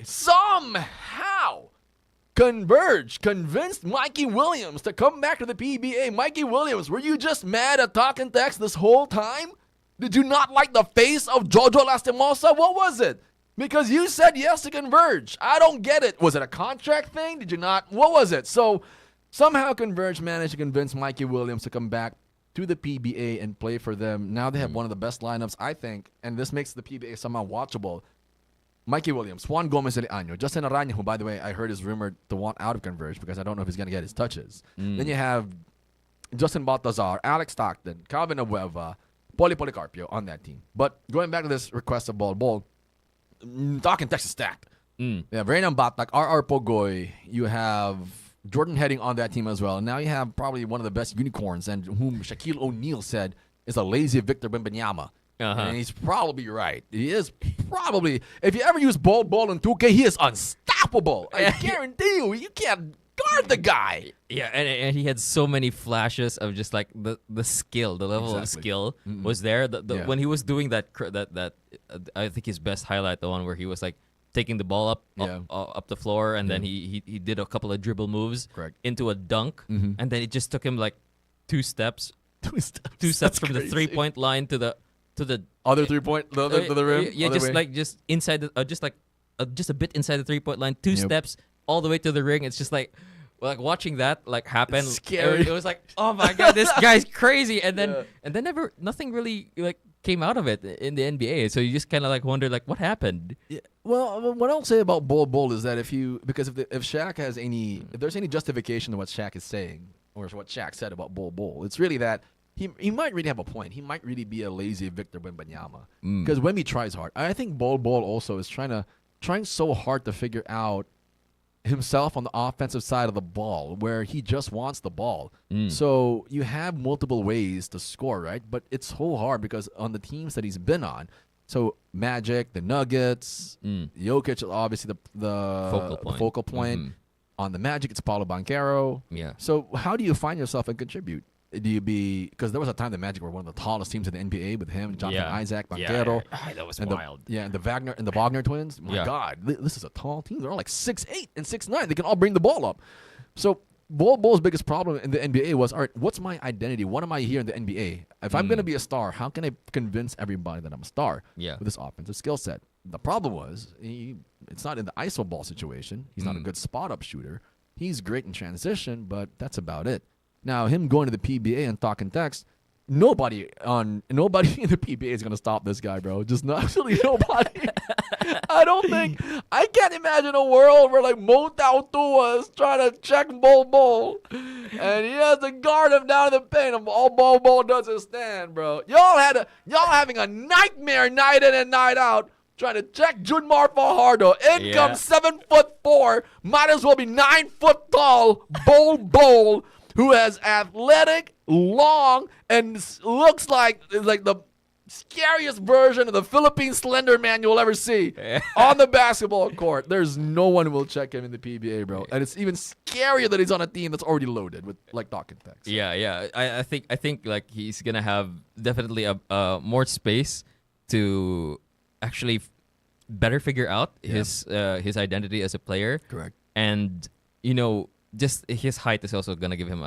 Speaker 1: Somehow, Converge convinced Mikey Williams to come back to the PBA. Mikey Williams, were you just mad at Talking Text this whole time? Did you not like the face of Jojo Lastimosa? What was it? Because you said yes to Converge. I don't get it. Was it a contract thing? Did you not? What was it? So somehow Converge managed to convince Mikey Williams to come back to the PBA and play for them. Now they have one of the best lineups, I think, and this makes the PBA somehow watchable. Mikey Williams, Juan Gomez Leaño, Justin Arana, who, by the way, I heard is rumored to want out of Converge because I don't know if he's going to get his touches. Then you have Justin Baltazar, Alex Stockton, Calvin Abueva, Poli Policarpio on that team. But going back to this request of Ball, Talking Texas stacked. You have Renan Batak, R.R. Pogoy. You have Jordan Heading on that team as well. And now you have probably one of the best unicorns, and whom Shaquille O'Neal said is a lazy Victor Wembanyama. And he's probably right. He is probably, if you ever use ball in 2K, he is unstoppable. I guarantee you can't guard the guy.
Speaker 3: Yeah, and he had so many flashes of just like the skill, the level of skill was there. When he was doing that I think his best highlight, the one where he was like taking the ball up the floor, and then he did a couple of dribble moves into a dunk, and then it just took him like two steps from the 3-point line to the
Speaker 1: other 3-point, to the rim.
Speaker 3: Yeah, just inside the just a bit inside the 3-point line, two steps all the way to the ring. It's just like watching that happen.
Speaker 1: It's scary.
Speaker 3: It was like, oh my god, this guy's crazy. And then nothing really came out of it in the NBA. So you just kind of wonder what happened.
Speaker 1: Yeah. Well, what I'll say about Bol is that if Shaq has if there's any justification to what Shaq is saying or what Shaq said about Bol, it's really that he might really have a point. He might really be a lazy Victor Wembanyama because Wemby tries hard. I think Bol also is trying so hard to figure out himself on the offensive side of the ball where he just wants the ball. So you have multiple ways to score, right? But it's so hard because on the teams that he's been on, so Magic, the Nuggets, Jokic is obviously the focal point. On the Magic, it's Paulo Banchero.
Speaker 3: Yeah.
Speaker 1: So how do you find yourself and contribute? Do you because there was a time the Magic were one of the tallest teams in the NBA with him, Jonathan Isaac, Banchero.
Speaker 3: That was
Speaker 1: and
Speaker 3: wild.
Speaker 1: And the Wagner twins. My God, this is a tall team. They're all like 6'8" and 6'9". They can all bring the ball up. So Bol's biggest problem in the NBA was, all right, what's my identity? What am I here in the NBA? If I'm going to be a star, how can I convince everybody that I'm a star with this offensive skill set? The problem was it's not in the ISO ball situation. He's not a good spot-up shooter. He's great in transition, but that's about it. Now, him going to the PBA and Talking Text, nobody in the PBA is going to stop this guy, bro. Just absolutely nobody. I can't imagine a world where Mo Tautua is trying to check Bol, and he has to guard him down in the paint, and all Bol does is stand, bro. Y'all having a nightmare night in and night out trying to check Junmar Fajardo. In comes 7'4", might as well be 9 foot tall Bol, who has athletic, long, and looks like the scariest version of the Philippine Slender Man you'll ever see on the basketball court. There's no one who will check him in the PBA, bro. And it's even scarier that he's on a team that's already loaded with Talking Text.
Speaker 3: Yeah. I think he's gonna have definitely a more space to actually better figure out his identity as a player.
Speaker 1: Correct.
Speaker 3: And just his height is also gonna give him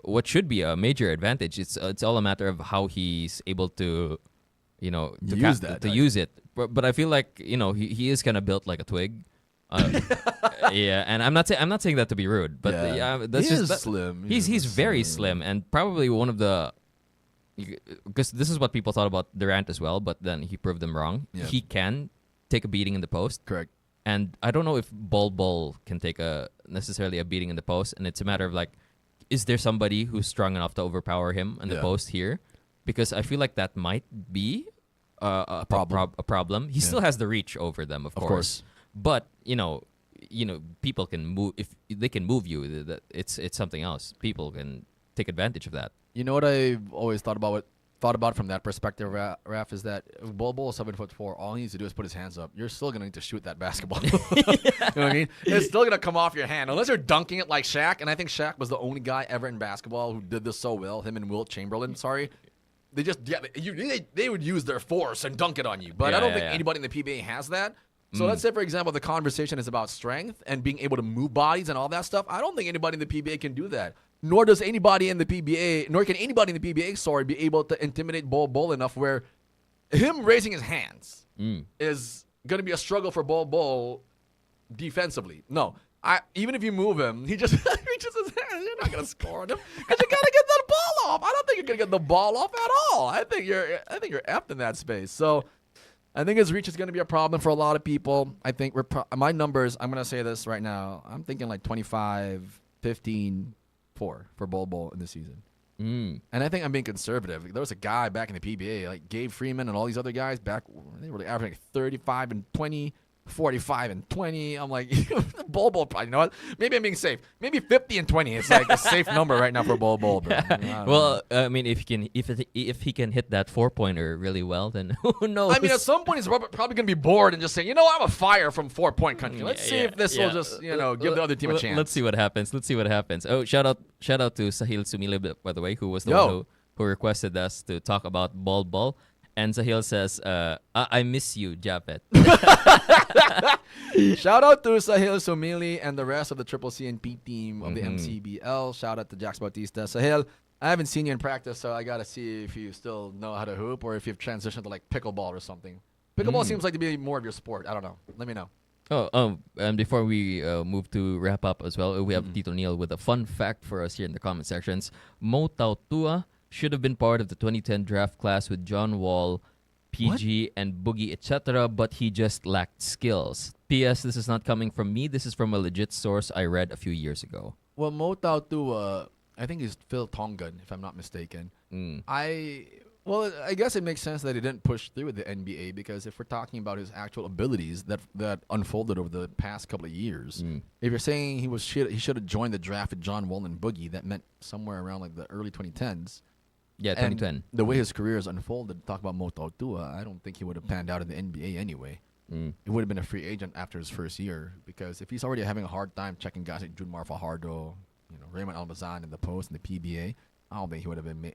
Speaker 3: what should be a major advantage. It's all a matter of how he's able to, use it. But I feel like he is kind of built like a twig. Yeah, and I'm not saying that to be rude, but that's
Speaker 1: slim.
Speaker 3: He's very slim, and probably one of the, because this is what people thought about Durant as well, but then he proved them wrong.
Speaker 1: Yeah.
Speaker 3: He can take a beating in the post.
Speaker 1: Correct.
Speaker 3: And I don't know if Bol can take necessarily a beating in the post, and it's a matter of like, is there somebody who's strong enough to overpower him in the post here? Because I feel like that might be a problem. He still has the reach over them, of course. But people can move if they can move you. It's something else. People can take advantage of that.
Speaker 1: You know what I've always thought about from that perspective, Raf, is that if Bol is 7'4", all he needs to do is put his hands up. You're still gonna need to shoot that basketball. You know what I mean? It's still gonna come off your hand unless you're dunking it like Shaq. And I think Shaq was the only guy ever in basketball who did this so well. Him and Wilt Chamberlain. Sorry, they would use their force and dunk it on you. But I don't think anybody in the PBA has that. So let's say, for example, the conversation is about strength and being able to move bodies and all that stuff. I don't think anybody in the PBA can do that. Nor can anybody in the PBA, be able to intimidate Bol enough where him raising his hands is going to be a struggle for Bol defensively. No. Even if you move him, he just reaches his hands. You're not going to score on him because you got to get that ball off. I don't think you're going to get the ball off at all. I think you're effed in that space. So I think his reach is going to be a problem for a lot of people. I think my numbers, I'm going to say this right now. I'm thinking like 25, 15, 4 for Bol in this season. And I think I'm being conservative. There was a guy back in the PBA, like Gabe Freeman and all these other guys back, they were averaging 35 and 20. 45 and 20. I'm like, Bol probably, you know what? Maybe I'm being safe. Maybe 50 and 20. It's like a safe number right now for Bol, bro.
Speaker 3: Well, I mean, if he can hit that 4-pointer really well, then who knows?
Speaker 1: I mean, at some point he's probably going to be bored and just saying, I'm a fire from 4-point country. Let's see if this will just, give the other team a chance.
Speaker 3: Let's see what happens. Oh, shout out to Sahil Sumile, by the way, who was the one who requested us to talk about Bol. And Sahil says, I miss you, Japet.
Speaker 1: Shout out to Sahil Sumili and the rest of the Triple CNP team of the MCBL. Shout out to Jax Bautista. Sahil, I haven't seen you in practice, so I got to see if you still know how to hoop or if you've transitioned to like pickleball or something. Pickleball seems like to be more of your sport. I don't know. Let me know.
Speaker 3: And before we move to wrap up as well, we have Tito Neil with a fun fact for us here in the comment sections. Mo Tautua should have been part of the 2010 draft class with John Wall, PG, and Boogie, etc., but he just lacked skills. P.S. This is not coming from me. This is from a legit source I read a few years ago.
Speaker 1: Well, Mo Tautua, I think he's Phil Tongan, if I'm not mistaken. I guess it makes sense that he didn't push through with the NBA because if we're talking about his actual abilities that unfolded over the past couple of years, if you're saying he should have joined the draft with John Wall and Boogie, that meant somewhere around like the early 2010s.
Speaker 3: Yeah, 2010.
Speaker 1: The way his career has unfolded, talk about Mo Tautua, I don't think he would have panned out in the NBA anyway. He would have been a free agent after his first year because if he's already having a hard time checking guys like Junmar Fajardo, Raymond Almazan in the post and the PBA, I think it would have been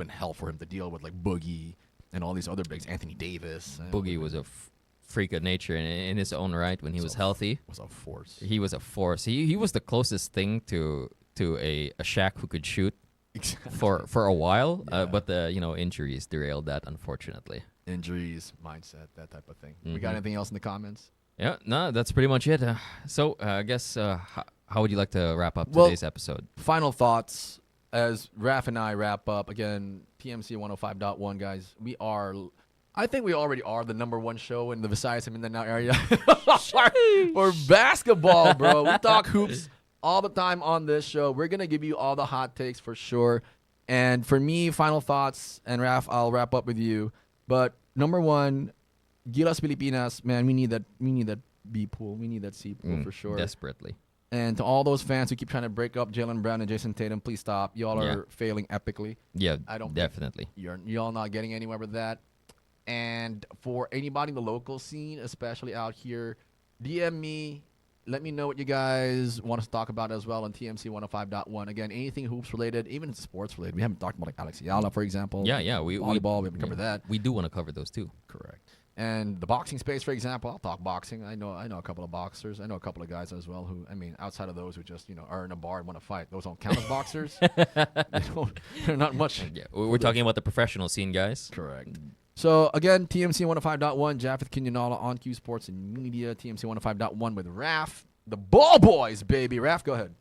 Speaker 1: hell for him to deal with like Boogie and all these other bigs, Anthony Davis.
Speaker 3: Boogie was a freak of nature in his own right when he was healthy.
Speaker 1: Was a force.
Speaker 3: He was a force. He was the closest thing to a Shaq who could shoot.
Speaker 1: Exactly.
Speaker 3: For a while, but the injuries derailed that, unfortunately.
Speaker 1: Injuries, mindset, that type of thing. We got anything else in the comments?
Speaker 3: Yeah, no, that's pretty much it. So I guess how would you like to wrap up today's episode?
Speaker 1: Final thoughts as Raf and I wrap up. Again, TMC 105.1, guys. I think we already are the number one show in the Visayas and Mindanao area for basketball, bro. We talk hoops all the time on this show. We're going to give you all the hot takes for sure. And for me, final thoughts, and Raf, I'll wrap up with you. But number one, Gilas Pilipinas, man, we need that B pool. We need that C pool for sure.
Speaker 3: Desperately.
Speaker 1: And to all those fans who keep trying to break up Jaylen Brown and Jason Tatum, please stop. Y'all are failing epically.
Speaker 3: Yeah, definitely.
Speaker 1: Y'all not getting anywhere with that. And for anybody in the local scene, especially out here, DM me. Let me know what you guys want us to talk about as well on TMC 105.1. Again, anything hoops related, even sports related. We haven't talked about like Alex Ayala, for example.
Speaker 3: Yeah.
Speaker 1: Volleyball, we haven't covered that.
Speaker 3: We do want to cover those too.
Speaker 1: Correct. And the boxing space, for example, I'll talk boxing. I know a couple of boxers. I know a couple of guys as well who, I mean, outside of those who just, are in a bar and want to fight. Those don't count as boxers. They're not much.
Speaker 3: Yeah, we're talking about the professional scene, guys.
Speaker 1: Correct. So, again, TMC 105.1, Japheth Quinonala on Q Sports and Media, TMC 105.1 with Raf, the Ball Boys, baby. Raf, go ahead.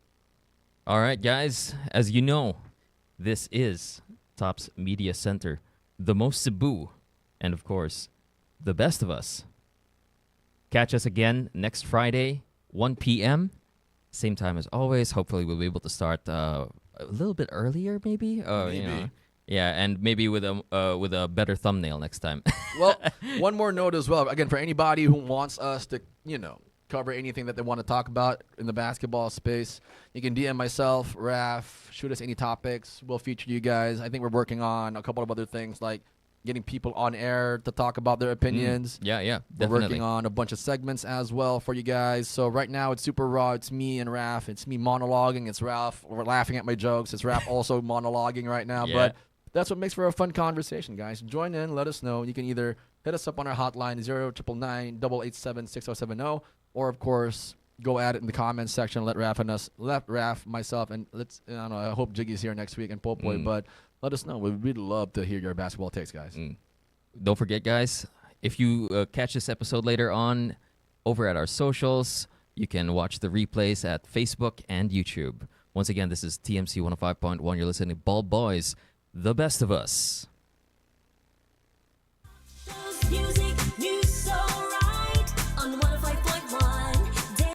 Speaker 3: All right, guys. As you know, this is Top's Media Center, the most Cebu, and of course, the best of us. Catch us again next Friday, 1 p.m. Same time as always. Hopefully, we'll be able to start a little bit earlier, maybe.
Speaker 1: Maybe.
Speaker 3: Yeah, and maybe with a better thumbnail next time.
Speaker 1: Well, one more note as well. Again, for anybody who wants us to, cover anything that they want to talk about in the basketball space, you can DM myself, Raf, shoot us any topics. We'll feature you guys. I think we're working on a couple of other things like getting people on air to talk about their opinions.
Speaker 3: Yeah,
Speaker 1: We're
Speaker 3: definitely.
Speaker 1: working on a bunch of segments as well for you guys. So right now it's super raw. It's me and Raf. It's me monologuing. It's Raf. We're laughing at my jokes. It's Raf also monologuing right now.
Speaker 3: Yeah.
Speaker 1: But that's what makes for a fun conversation, guys. Join in. Let us know. You can either hit us up on our hotline, 0999-887-6070, or, of course, go at it in the comments section. Let Raf, myself, and I hope Jiggy's here next week and Popoy, but let us know. We'd really love to hear your basketball takes, guys.
Speaker 3: Don't forget, guys, if you catch this episode later on over at our socials, you can watch the replays at Facebook and YouTube. Once again, this is TMC 105.1. You're listening to Ball Boys, the best of us.